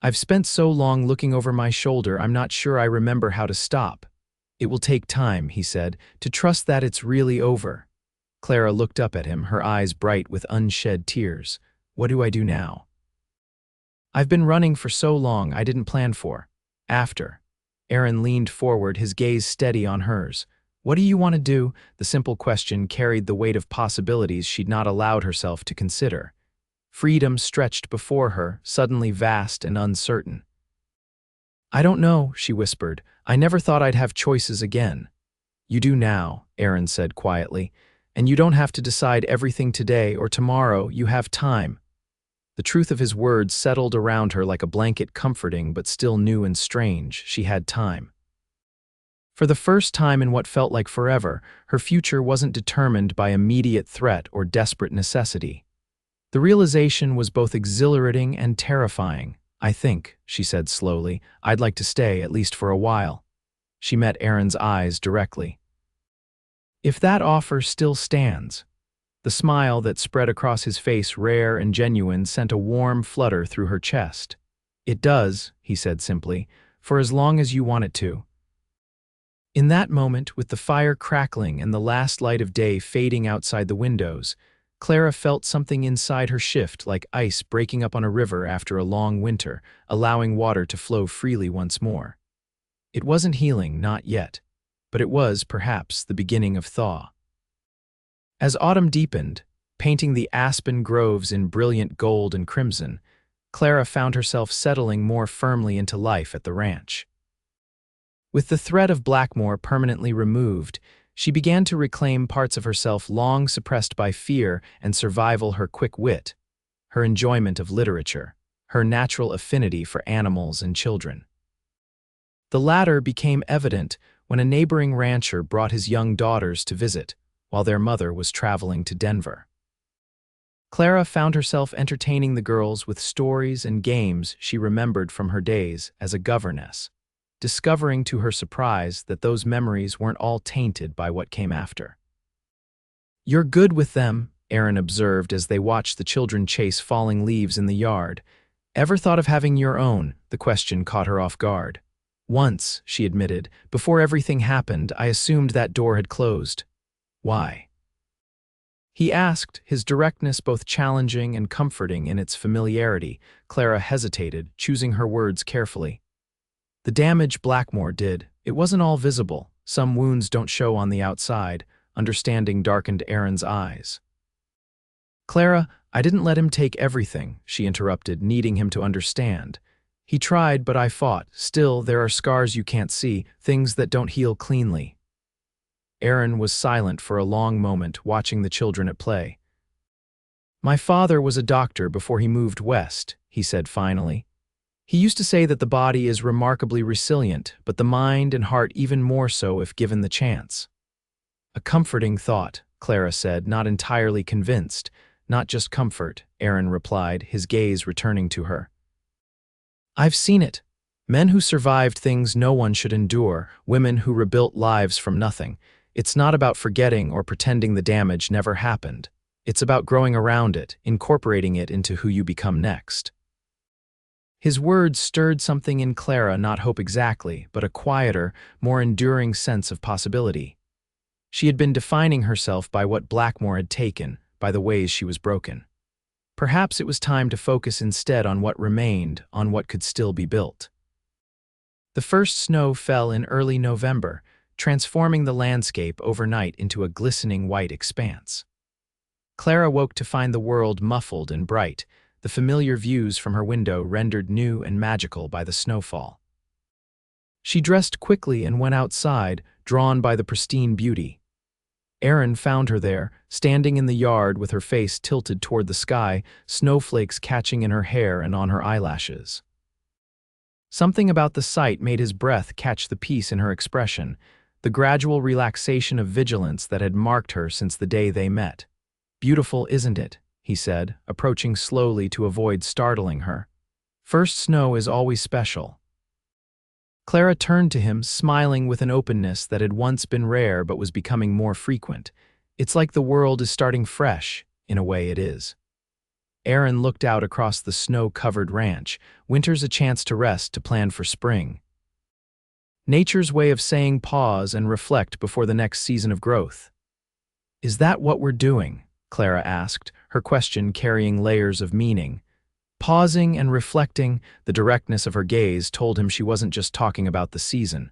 "I've spent so long looking over my shoulder, I'm not sure I remember how to stop." "It will take time," he said, "to trust that it's really over." Clara looked up at him, her eyes bright with unshed tears. "What do I do now?" "I've been running for so long I didn't plan for." "After." Aaron leaned forward, his gaze steady on hers. "What do you want to do?" The simple question carried the weight of possibilities she'd not allowed herself to consider. Freedom stretched before her, suddenly vast and uncertain. "I don't know," she whispered. "I never thought I'd have choices again." "You do now," Aaron said quietly. "And you don't have to decide everything today or tomorrow. You have time." The truth of his words settled around her like a blanket, comforting but still new and strange. She had time. For the first time in what felt like forever, her future wasn't determined by immediate threat or desperate necessity. The realization was both exhilarating and terrifying. "I think," she said slowly, "I'd like to stay, at least for a while." She met Aaron's eyes directly. "If that offer still stands." The smile that spread across his face, rare and genuine, sent a warm flutter through her chest. "It does," he said simply, "for as long as you want it to." In that moment, with the fire crackling and the last light of day fading outside the windows, Clara felt something inside her shift, like ice breaking up on a river after a long winter, allowing water to flow freely once more. It wasn't healing, not yet, but it was, perhaps, the beginning of thaw. As autumn deepened, painting the aspen groves in brilliant gold and crimson, Clara found herself settling more firmly into life at the ranch. With the threat of Blackmore permanently removed, she began to reclaim parts of herself long suppressed by fear and survival: her quick wit, her enjoyment of literature, her natural affinity for animals and children. The latter became evident when a neighboring rancher brought his young daughters to visit, while their mother was traveling to Denver. Clara found herself entertaining the girls with stories and games she remembered from her days as a governess, discovering to her surprise that those memories weren't all tainted by what came after. "You're good with them," Aaron observed as they watched the children chase falling leaves in the yard. "Ever thought of having your own?" The question caught her off guard. "Once," she admitted, "before everything happened, I assumed that door had closed." "Why?" he asked, his directness both challenging and comforting in its familiarity. Clara hesitated, choosing her words carefully. "The damage Blackmore did, it wasn't all visible. Some wounds don't show on the outside." Understanding darkened Aaron's eyes. "Clara, I didn't let him take everything," she interrupted, needing him to understand. "He tried, but I fought. Still, there are scars you can't see, things that don't heal cleanly." Aaron was silent for a long moment, watching the children at play. "My father was a doctor before he moved west," he said finally. "He used to say that the body is remarkably resilient, but the mind and heart even more so if given the chance." "A comforting thought," Clara said, not entirely convinced. "Not just comfort," Aaron replied, his gaze returning to her. "I've seen it. Men who survived things no one should endure, women who rebuilt lives from nothing. It's not about forgetting or pretending the damage never happened. It's about growing around it, incorporating it into who you become next." His words stirred something in Clara, not hope exactly, but a quieter, more enduring sense of possibility. She had been defining herself by what Blackmore had taken, by the ways she was broken. Perhaps it was time to focus instead on what remained, on what could still be built. The first snow fell in early November, transforming the landscape overnight into a glistening white expanse. Clara woke to find the world muffled and bright, the familiar views from her window rendered new and magical by the snowfall. She dressed quickly and went outside, drawn by the pristine beauty. Aaron found her there, standing in the yard with her face tilted toward the sky, snowflakes catching in her hair and on her eyelashes. Something about the sight made his breath catch the peace in her expression, the gradual relaxation of vigilance that had marked her since the day they met. "Beautiful, isn't it?" he said, approaching slowly to avoid startling her. "First snow is always special." Clara turned to him, smiling with an openness that had once been rare but was becoming more frequent. "It's like the world is starting fresh, in a way it is." Aaron looked out across the snow-covered ranch. Winter's a chance to rest, to plan for spring. Nature's way of saying pause and reflect before the next season of growth. "Is that what we're doing?" Clara asked, her question carrying layers of meaning. Pausing and reflecting, the directness of her gaze told him she wasn't just talking about the season.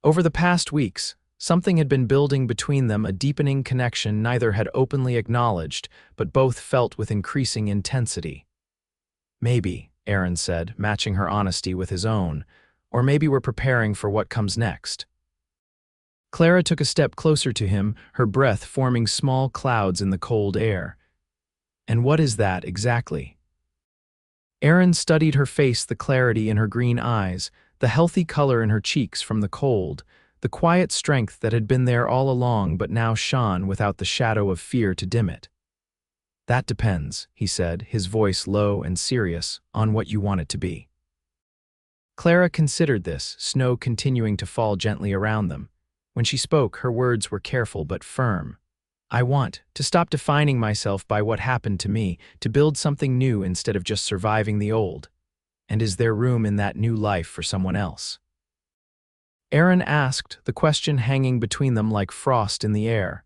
Over the past weeks, something had been building between them, a deepening connection neither had openly acknowledged, but both felt with increasing intensity. "Maybe," Aaron said, matching her honesty with his own, "or maybe we're preparing for what comes next." Clara took a step closer to him, her breath forming small clouds in the cold air. "And what is that exactly?" Aaron studied her face, the clarity in her green eyes, the healthy color in her cheeks from the cold, the quiet strength that had been there all along but now shone without the shadow of fear to dim it. "That depends," he said, his voice low and serious, "on what you want it to be." Clara considered this, snow continuing to fall gently around them. When she spoke, her words were careful but firm. "I want to stop defining myself by what happened to me, to build something new instead of just surviving the old. And is there room in that new life for someone else?" Aaron asked, the question hanging between them like frost in the air.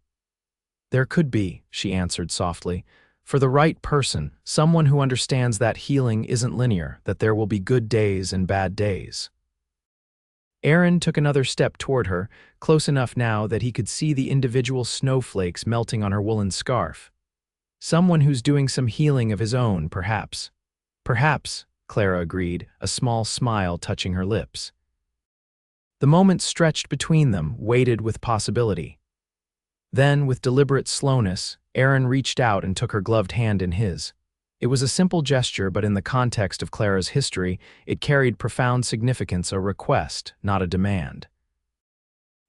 "There could be," she answered softly. "For the right person, someone who understands that healing isn't linear, that there will be good days and bad days." Aaron took another step toward her, close enough now that he could see the individual snowflakes melting on her woolen scarf. "Someone who's doing some healing of his own, perhaps." "Perhaps," Clara agreed, a small smile touching her lips. The moment stretched between them, weighted with possibility. Then, with deliberate slowness, Aaron reached out and took her gloved hand in his. It was a simple gesture, but in the context of Clara's history, it carried profound significance, a request, not a demand.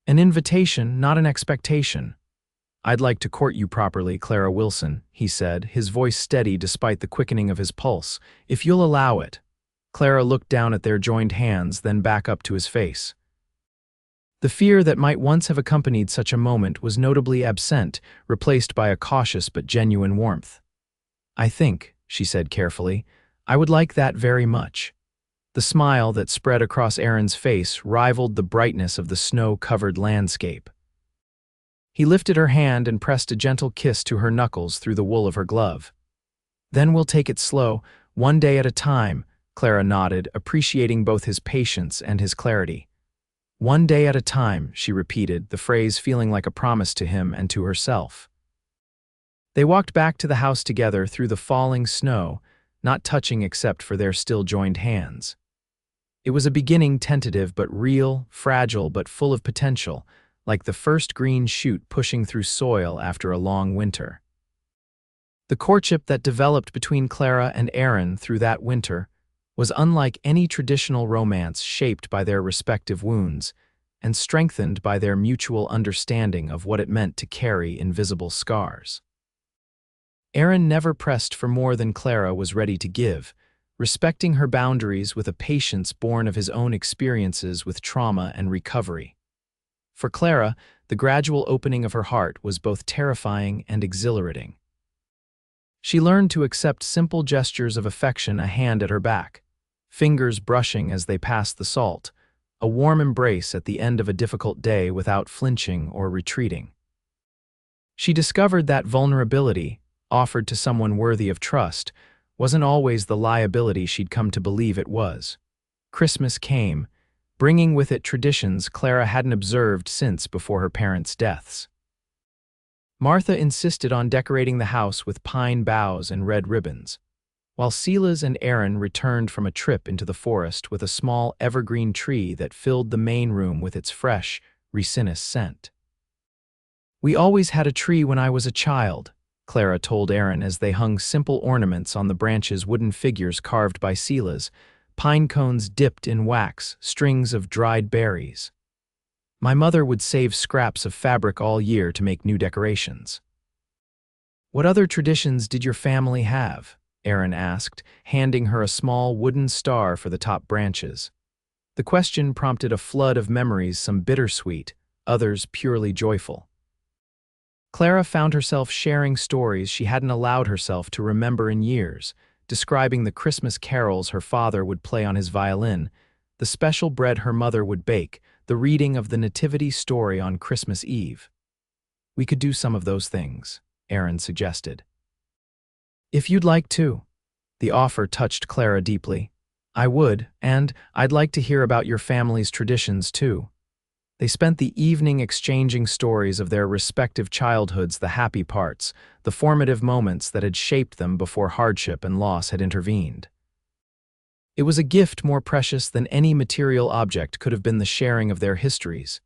An invitation, not an expectation. "I'd like to court you properly, Clara Wilson," he said, his voice steady despite the quickening of his pulse. "If you'll allow it." Clara looked down at their joined hands, then back up to his face. The fear that might once have accompanied such a moment was notably absent, replaced by a cautious but genuine warmth. "I think," she said carefully, "I would like that very much." The smile that spread across Aaron's face rivaled the brightness of the snow-covered landscape. He lifted her hand and pressed a gentle kiss to her knuckles through the wool of her glove. "Then we'll take it slow, one day at a time," Clara nodded, appreciating both his patience and his clarity. "One day at a time," she repeated, the phrase feeling like a promise to him and to herself. They walked back to the house together through the falling snow, not touching except for their still joined hands. It was a beginning, tentative but real, fragile but full of potential, like the first green shoot pushing through soil after a long winter. The courtship that developed between Clara and Aaron through that winter was unlike any traditional romance, shaped by their respective wounds and strengthened by their mutual understanding of what it meant to carry invisible scars. Aaron never pressed for more than Clara was ready to give, respecting her boundaries with a patience born of his own experiences with trauma and recovery. For Clara, the gradual opening of her heart was both terrifying and exhilarating. She learned to accept simple gestures of affection, a hand at her back, fingers brushing as they passed the salt, a warm embrace at the end of a difficult day without flinching or retreating. She discovered that vulnerability, offered to someone worthy of trust, wasn't always the liability she'd come to believe it was. Christmas came, bringing with it traditions Clara hadn't observed since before her parents' deaths. Martha insisted on decorating the house with pine boughs and red ribbons, while Silas and Aaron returned from a trip into the forest with a small evergreen tree that filled the main room with its fresh, resinous scent. "We always had a tree when I was a child," Clara told Aaron as they hung simple ornaments on the branches, wooden figures carved by Silas, pine cones dipped in wax, strings of dried berries. "My mother would save scraps of fabric all year to make new decorations." "What other traditions did your family have?" Aaron asked, handing her a small wooden star for the top branches. The question prompted a flood of memories, some bittersweet, others purely joyful. Clara found herself sharing stories she hadn't allowed herself to remember in years, describing the Christmas carols her father would play on his violin, the special bread her mother would bake, the reading of the Nativity story on Christmas Eve. "We could do some of those things," Aaron suggested. "If you'd like to." The offer touched Clara deeply. "I would, and I'd like to hear about your family's traditions too." They spent the evening exchanging stories of their respective childhoods, the happy parts, the formative moments that had shaped them before hardship and loss had intervened. It was a gift more precious than any material object could have been, the sharing of their histories,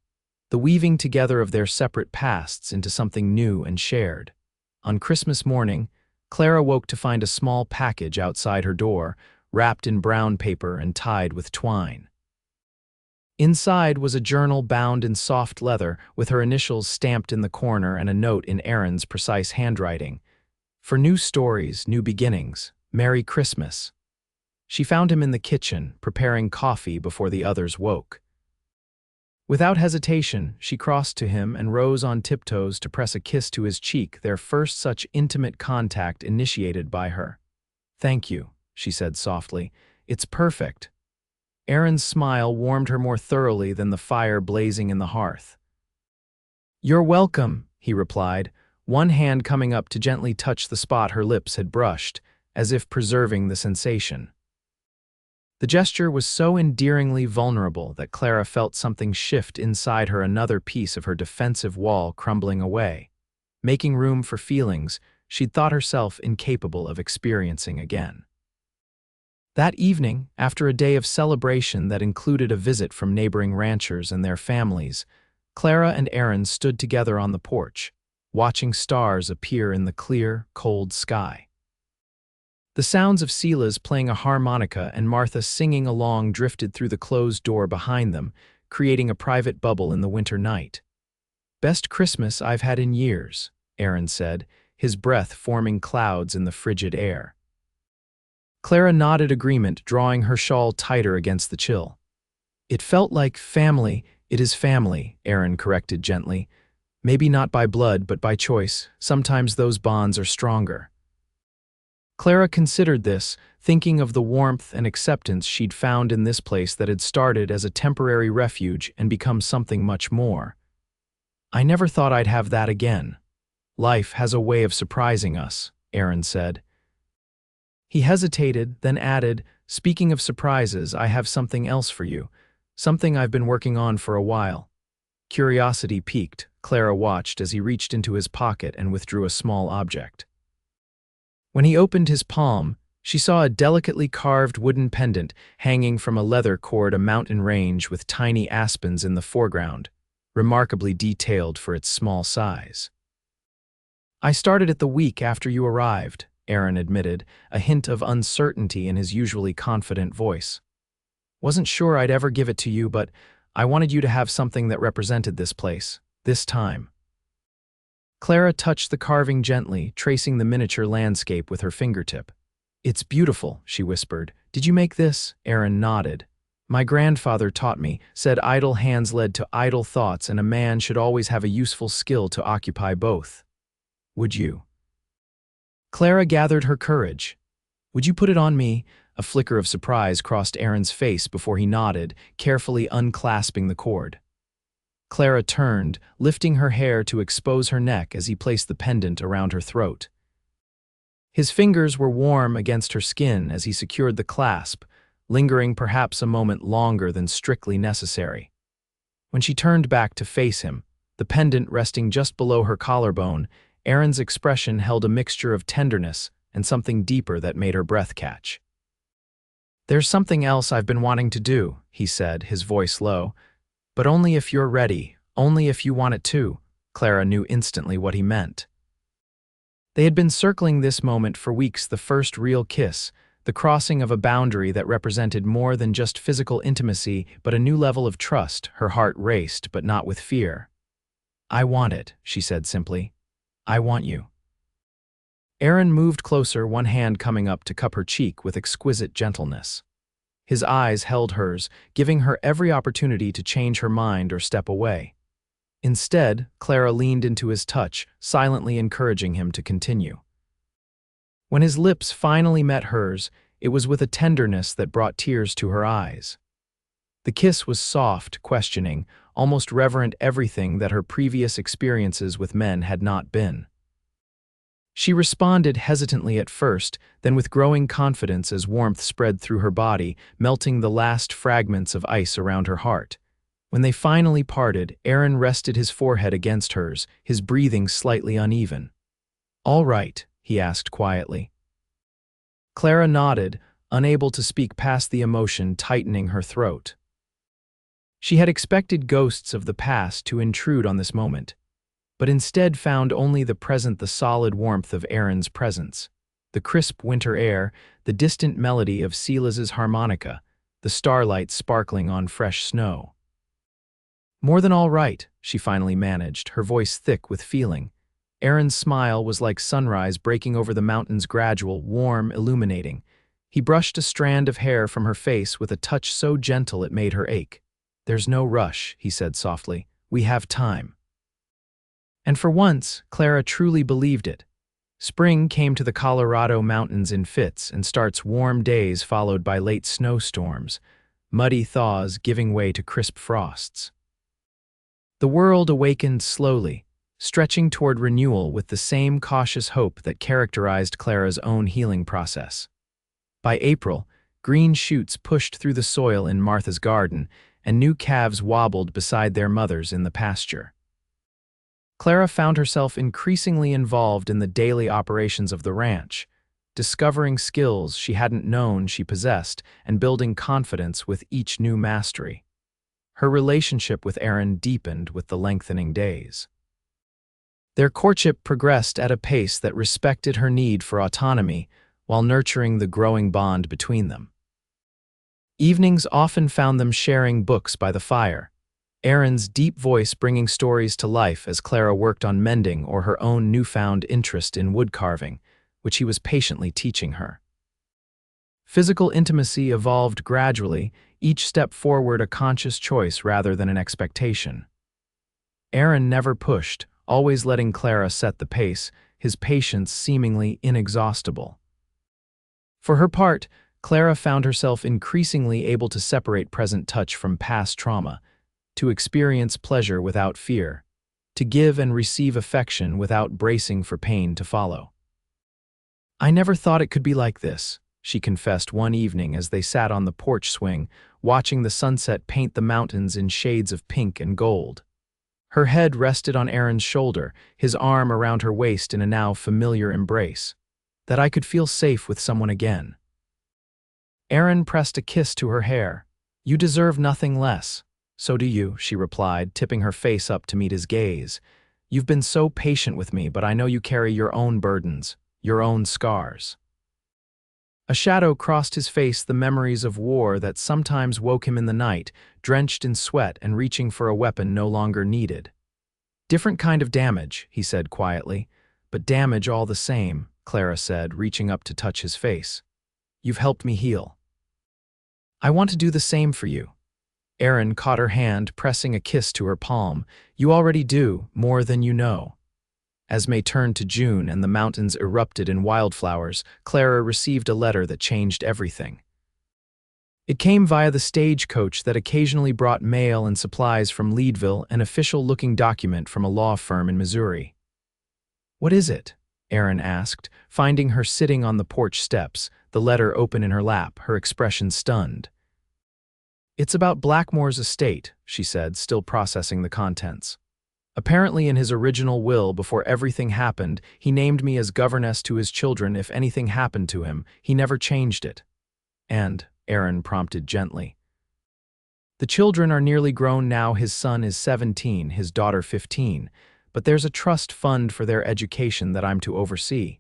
the weaving together of their separate pasts into something new and shared. On Christmas morning, Clara woke to find a small package outside her door, wrapped in brown paper and tied with twine. Inside was a journal bound in soft leather with her initials stamped in the corner and a note in Aaron's precise handwriting. For new stories, new beginnings. Merry Christmas. She found him in the kitchen, preparing coffee before the others woke. Without hesitation, she crossed to him and rose on tiptoes to press a kiss to his cheek, their first such intimate contact initiated by her. "Thank you," she said softly. "It's perfect." Aaron's smile warmed her more thoroughly than the fire blazing in the hearth. "You're welcome," he replied, one hand coming up to gently touch the spot her lips had brushed, as if preserving the sensation. The gesture was so endearingly vulnerable that Clara felt something shift inside her, another piece of her defensive wall crumbling away, making room for feelings she'd thought herself incapable of experiencing again. That evening, after a day of celebration that included a visit from neighboring ranchers and their families, Clara and Aaron stood together on the porch, watching stars appear in the clear, cold sky. The sounds of Sela's playing a harmonica and Martha singing along drifted through the closed door behind them, creating a private bubble in the winter night. "Best Christmas I've had in years," Aaron said, his breath forming clouds in the frigid air. Clara nodded agreement, drawing her shawl tighter against the chill. "It felt like family." "It is family," Aaron corrected gently. "Maybe not by blood, but by choice. Sometimes those bonds are stronger." Clara considered this, thinking of the warmth and acceptance she'd found in this place that had started as a temporary refuge and become something much more. "I never thought I'd have that again. Life has a way of surprising us," Aaron said. He hesitated, then added, "Speaking of surprises, I have something else for you, something I've been working on for a while." Curiosity piqued. Clara watched as he reached into his pocket and withdrew a small object. When he opened his palm, she saw a delicately carved wooden pendant hanging from a leather cord, a mountain range with tiny aspens in the foreground, remarkably detailed for its small size. "I started it the week after you arrived," Aaron admitted, a hint of uncertainty in his usually confident voice. "Wasn't sure I'd ever give it to you, but I wanted you to have something that represented this place, this time." Clara touched the carving gently, tracing the miniature landscape with her fingertip. "It's beautiful," she whispered. "Did you make this?" Aaron nodded. "My grandfather taught me, said idle hands led to idle thoughts and a man should always have a useful skill to occupy both. Would you?" Clara gathered her courage. "Would you put it on me?" A flicker of surprise crossed Aaron's face before he nodded, carefully unclasping the cord. Clara turned, lifting her hair to expose her neck as he placed the pendant around her throat. His fingers were warm against her skin as he secured the clasp, lingering perhaps a moment longer than strictly necessary. When she turned back to face him, the pendant resting just below her collarbone, Aaron's expression held a mixture of tenderness and something deeper that made her breath catch. "There's something else I've been wanting to do," he said, his voice low. "But only if you're ready, only if you want it too." Clara knew instantly what he meant. They had been circling this moment for weeks, the first real kiss, the crossing of a boundary that represented more than just physical intimacy, but a new level of trust. Her heart raced, but not with fear. "I want it," she said simply. "I want you." Aaron moved closer, one hand coming up to cup her cheek with exquisite gentleness. His eyes held hers, giving her every opportunity to change her mind or step away. Instead, Clara leaned into his touch, silently encouraging him to continue. When his lips finally met hers, it was with a tenderness that brought tears to her eyes. The kiss was soft, questioning, almost reverent, everything that her previous experiences with men had not been. She responded hesitantly at first, then with growing confidence as warmth spread through her body, melting the last fragments of ice around her heart. When they finally parted, Aaron rested his forehead against hers, his breathing slightly uneven. "All right," he asked quietly. Clara nodded, unable to speak past the emotion tightening her throat. She had expected ghosts of the past to intrude on this moment, but instead found only the present, the solid warmth of Aaron's presence, the crisp winter air, the distant melody of Sela's harmonica, the starlight sparkling on fresh snow. More than all right, she finally managed, her voice thick with feeling. Aaron's smile was like sunrise breaking over the mountains, gradual, warm, illuminating. He brushed a strand of hair from her face with a touch so gentle it made her ache. "There's no rush," he said softly. "We have time." And for once, Clara truly believed it. Spring came to the Colorado mountains in fits and starts warm days followed by late snowstorms, muddy thaws giving way to crisp frosts. The world awakened slowly, stretching toward renewal with the same cautious hope that characterized Clara's own healing process. By April, green shoots pushed through the soil in Martha's garden, and new calves wobbled beside their mothers in the pasture. Clara found herself increasingly involved in the daily operations of the ranch, discovering skills she hadn't known she possessed and building confidence with each new mastery. Her relationship with Aaron deepened with the lengthening days. Their courtship progressed at a pace that respected her need for autonomy while nurturing the growing bond between them. Evenings often found them sharing books by the fire, Aaron's deep voice bringing stories to life as Clara worked on mending or her own newfound interest in wood carving, which he was patiently teaching her. Physical intimacy evolved gradually, each step forward a conscious choice rather than an expectation. Aaron never pushed, always letting Clara set the pace, his patience seemingly inexhaustible. For her part, Clara found herself increasingly able to separate present touch from past trauma, to experience pleasure without fear, to give and receive affection without bracing for pain to follow. "I never thought it could be like this," she confessed one evening as they sat on the porch swing, watching the sunset paint the mountains in shades of pink and gold. Her head rested on Aaron's shoulder, his arm around her waist in a now familiar embrace. "That I could feel safe with someone again." Aaron pressed a kiss to her hair. "You deserve nothing less." "So do you," she replied, tipping her face up to meet his gaze. "You've been so patient with me, but I know you carry your own burdens, your own scars." A shadow crossed his face, the memories of war that sometimes woke him in the night, drenched in sweat and reaching for a weapon no longer needed. "Different kind of damage," he said quietly. "But damage all the same," Clara said, reaching up to touch his face. "You've helped me heal. I want to do the same for you." Aaron caught her hand, pressing a kiss to her palm. "You already do, more than you know." As May turned to June and the mountains erupted in wildflowers, Clara received a letter that changed everything. It came via the stagecoach that occasionally brought mail and supplies from Leadville, an official-looking document from a law firm in Missouri. "What is it?" Aaron asked, finding her sitting on the porch steps, the letter open in her lap, her expression stunned. "It's about Blackmore's estate," she said, still processing the contents. "Apparently in his original will, before everything happened, he named me as governess to his children if anything happened to him. He never changed it." "And," Aaron prompted gently. "The children are nearly grown now. His son is 17, his daughter 15, but there's a trust fund for their education that I'm to oversee."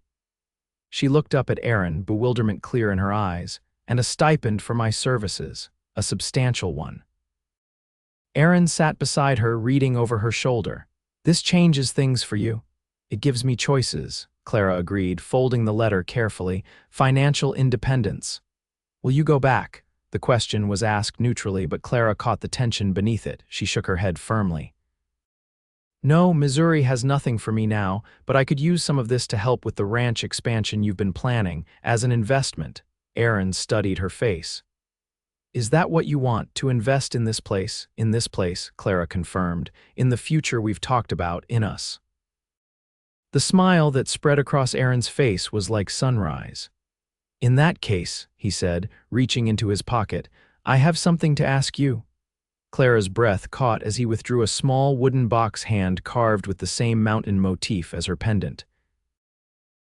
She looked up at Aaron, bewilderment clear in her eyes. "And a stipend for my services. A substantial one." Aaron sat beside her, reading over her shoulder. "This changes things for you." "It gives me choices," Clara agreed, folding the letter carefully. "Financial independence." "Will you go back?" The question was asked neutrally, but Clara caught the tension beneath it. She shook her head firmly. "No, Missouri has nothing for me now, but I could use some of this to help with the ranch expansion you've been planning, as an investment." Aaron studied her face. "Is that what you want, to invest in this place?" "In this place," Clara confirmed. "In the future we've talked about, in us." The smile that spread across Aaron's face was like sunrise. "In that case," he said, reaching into his pocket, "I have something to ask you." Clara's breath caught as he withdrew a small wooden box hand carved with the same mountain motif as her pendant.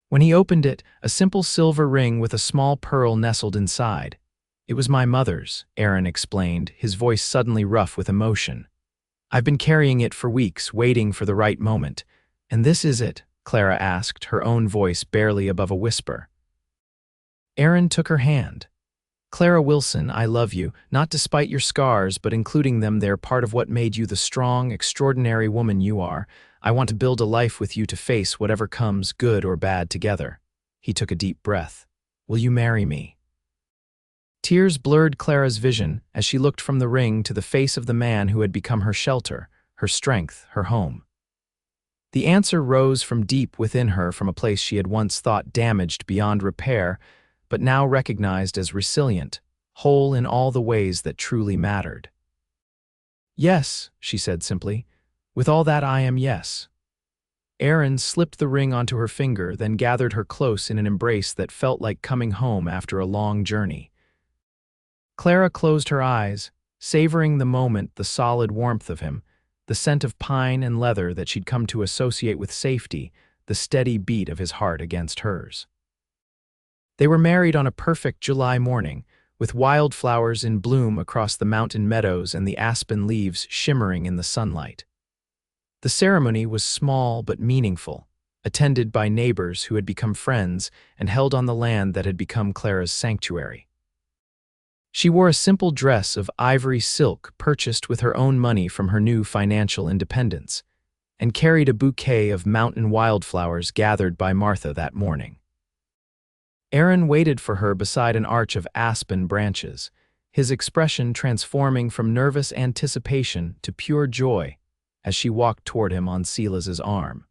When he opened it, a simple silver ring with a small pearl nestled inside. "It was my mother's," Aaron explained, his voice suddenly rough with emotion. "I've been carrying it for weeks, waiting for the right moment." "And this is it?" Clara asked, her own voice barely above a whisper. Aaron took her hand. Clara Wilson, I love you, not despite your scars, but including them, they're part of what made you the strong, extraordinary woman you are. I want to build a life with you to face whatever comes, good or bad, together. He took a deep breath. Will you marry me? Tears blurred Clara's vision as she looked from the ring to the face of the man who had become her shelter, her strength, her home. The answer rose from deep within her, from a place she had once thought damaged beyond repair, but now recognized as resilient, whole in all the ways that truly mattered. Yes, she said simply. With all that I am, yes. Aaron slipped the ring onto her finger, then gathered her close in an embrace that felt like coming home after a long journey. Clara closed her eyes, savoring the moment, the solid warmth of him, the scent of pine and leather that she'd come to associate with safety, the steady beat of his heart against hers. They were married on a perfect July morning, with wildflowers in bloom across the mountain meadows and the aspen leaves shimmering in the sunlight. The ceremony was small but meaningful, attended by neighbors who had become friends and held on the land that had become Clara's sanctuary. She wore a simple dress of ivory silk purchased with her own money from her new financial independence, and carried a bouquet of mountain wildflowers gathered by Martha that morning. Aaron waited for her beside an arch of aspen branches, his expression transforming from nervous anticipation to pure joy as she walked toward him on Silas's arm.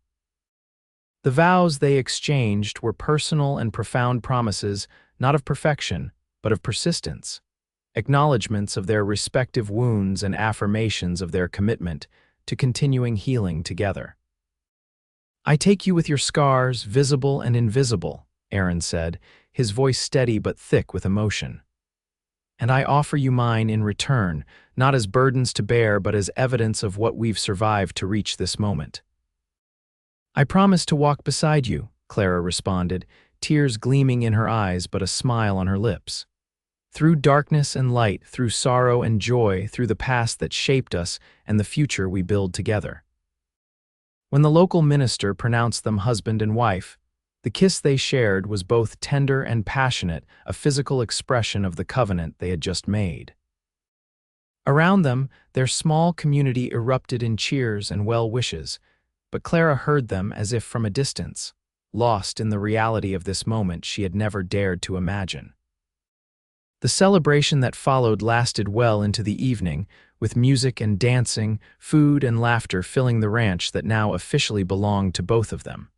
The vows they exchanged were personal and profound promises, not of perfection, but of persistence, acknowledgments of their respective wounds and affirmations of their commitment to continuing healing together. I take you with your scars, visible and invisible, Aaron said, his voice steady but thick with emotion. And I offer you mine in return, not as burdens to bear, but as evidence of what we've survived to reach this moment. I promise to walk beside you, Clara responded, tears gleaming in her eyes but a smile on her lips. Through darkness and light, through sorrow and joy, through the past that shaped us and the future we build together. When the local minister pronounced them husband and wife, the kiss they shared was both tender and passionate, a physical expression of the covenant they had just made. Around them, their small community erupted in cheers and well wishes, but Clara heard them as if from a distance, lost in the reality of this moment she had never dared to imagine. The celebration that followed lasted well into the evening, with music and dancing, food and laughter filling the ranch that now officially belonged to both of them.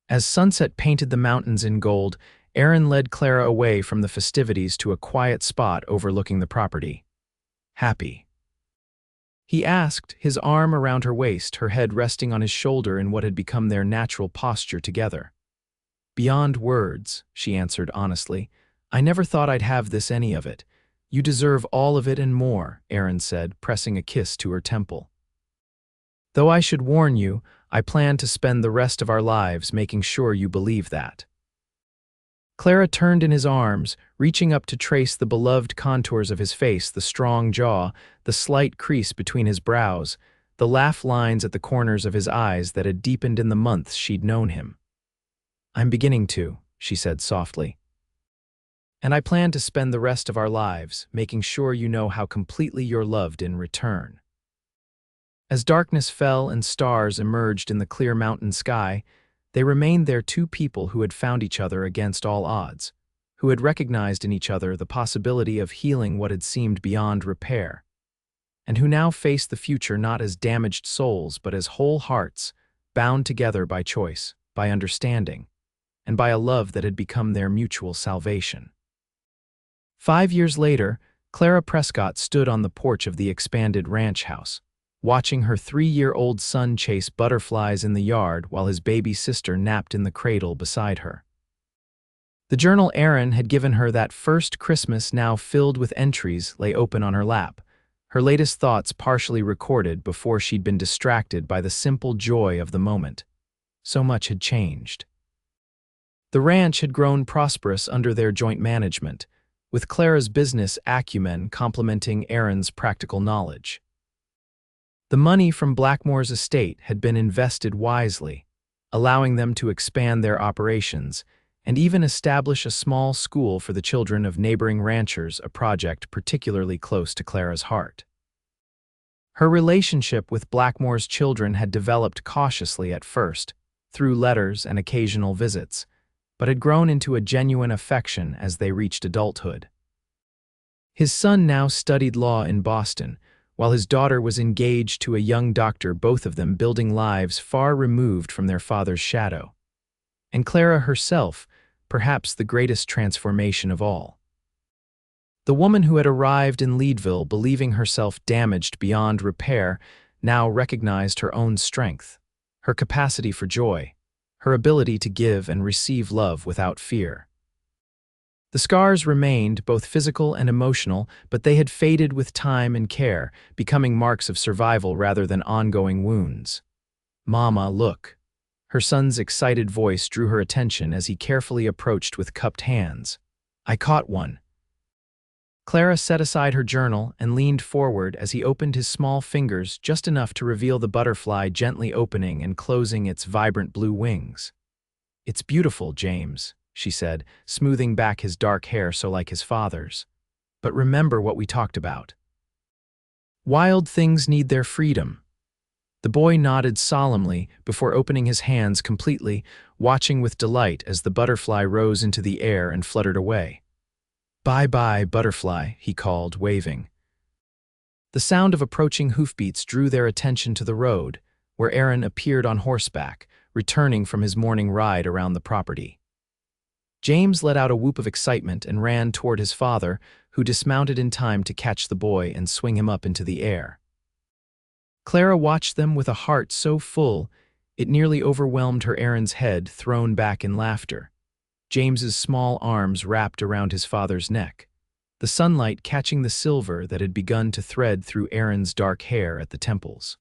As sunset painted the mountains in gold, Aaron led Clara away from the festivities to a quiet spot overlooking the property. Happy? He asked, his arm around her waist, her head resting on his shoulder in what had become their natural posture together. Beyond words, she answered honestly. I never thought I'd have this, any of it. You deserve all of it and more, Aaron said, pressing a kiss to her temple. Though I should warn you, I plan to spend the rest of our lives making sure you believe that. Clara turned in his arms, reaching up to trace the beloved contours of his face, the strong jaw, the slight crease between his brows, the laugh lines at the corners of his eyes that had deepened in the months she'd known him. I'm beginning to, she said softly. And I plan to spend the rest of our lives making sure you know how completely you're loved in return. As darkness fell and stars emerged in the clear mountain sky, they remained there, two people who had found each other against all odds, who had recognized in each other the possibility of healing what had seemed beyond repair, and who now faced the future not as damaged souls but as whole hearts, bound together by choice, by understanding, and by a love that had become their mutual salvation. 5 years later, Clara Prescott stood on the porch of the expanded ranch house, watching her 3-year-old son chase butterflies in the yard while his baby sister napped in the cradle beside her. The journal Aaron had given her that first Christmas, now filled with entries, lay open on her lap, her latest thoughts partially recorded before she'd been distracted by the simple joy of the moment. So much had changed. The ranch had grown prosperous under their joint management, with Clara's business acumen complementing Aaron's practical knowledge. The money from Blackmore's estate had been invested wisely, allowing them to expand their operations and even establish a small school for the children of neighboring ranchers, a project particularly close to Clara's heart. Her relationship with Blackmore's children had developed cautiously at first, through letters and occasional visits, but had grown into a genuine affection as they reached adulthood. His son now studied law in Boston, while his daughter was engaged to a young doctor, both of them building lives far removed from their father's shadow. And Clara herself, perhaps the greatest transformation of all. The woman who had arrived in Leadville believing herself damaged beyond repair now recognized her own strength, her capacity for joy, her ability to give and receive love without fear. The scars remained, both physical and emotional, but they had faded with time and care, becoming marks of survival rather than ongoing wounds. "Mama, look." Her son's excited voice drew her attention as he carefully approached with cupped hands. "I caught one." Clara set aside her journal and leaned forward as he opened his small fingers just enough to reveal the butterfly gently opening and closing its vibrant blue wings. "It's beautiful, James," she said, smoothing back his dark hair so like his father's. "But remember what we talked about. Wild things need their freedom." The boy nodded solemnly before opening his hands completely, watching with delight as the butterfly rose into the air and fluttered away. "Bye-bye, butterfly," he called, waving. The sound of approaching hoofbeats drew their attention to the road, where Aaron appeared on horseback, returning from his morning ride around the property. James let out a whoop of excitement and ran toward his father, who dismounted in time to catch the boy and swing him up into the air. Clara watched them with a heart so full it nearly overwhelmed her. Aaron's head thrown back in laughter, James's small arms wrapped around his father's neck, the sunlight catching the silver that had begun to thread through Aaron's dark hair at the temples.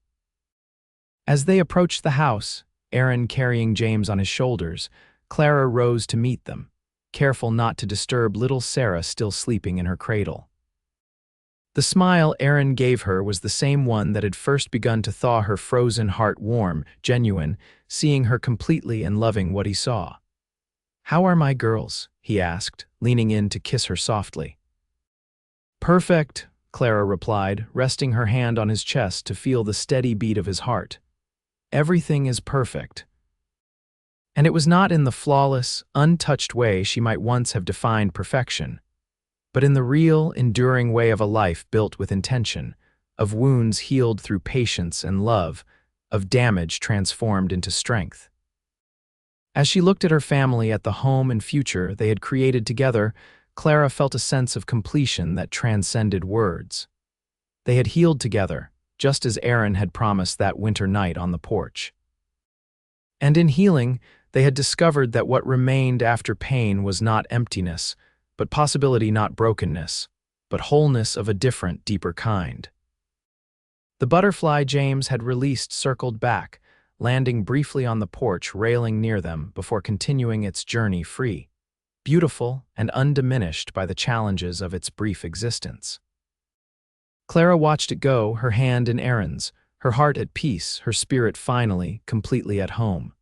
As they approached the house, Aaron carrying James on his shoulders, Clara rose to meet them, careful not to disturb little Sarah still sleeping in her cradle. The smile Aaron gave her was the same one that had first begun to thaw her frozen heart, warm, genuine, seeing her completely and loving what he saw. "How are my girls?" he asked, leaning in to kiss her softly. "Perfect," Clara replied, resting her hand on his chest to feel the steady beat of his heart. "Everything is perfect." And it was not in the flawless, untouched way she might once have defined perfection, but in the real, enduring way of a life built with intention, of wounds healed through patience and love, of damage transformed into strength. As she looked at her family, at the home and future they had created together, Clara felt a sense of completion that transcended words. They had healed together, just as Aaron had promised that winter night on the porch. And in healing, they had discovered that what remained after pain was not emptiness, but possibility, not brokenness, but wholeness of a different, deeper kind. The butterfly James had released circled back, landing briefly on the porch railing near them before continuing its journey free, beautiful and undiminished by the challenges of its brief existence. Clara watched it go, her hand in Aaron's, her heart at peace, her spirit finally, completely at home.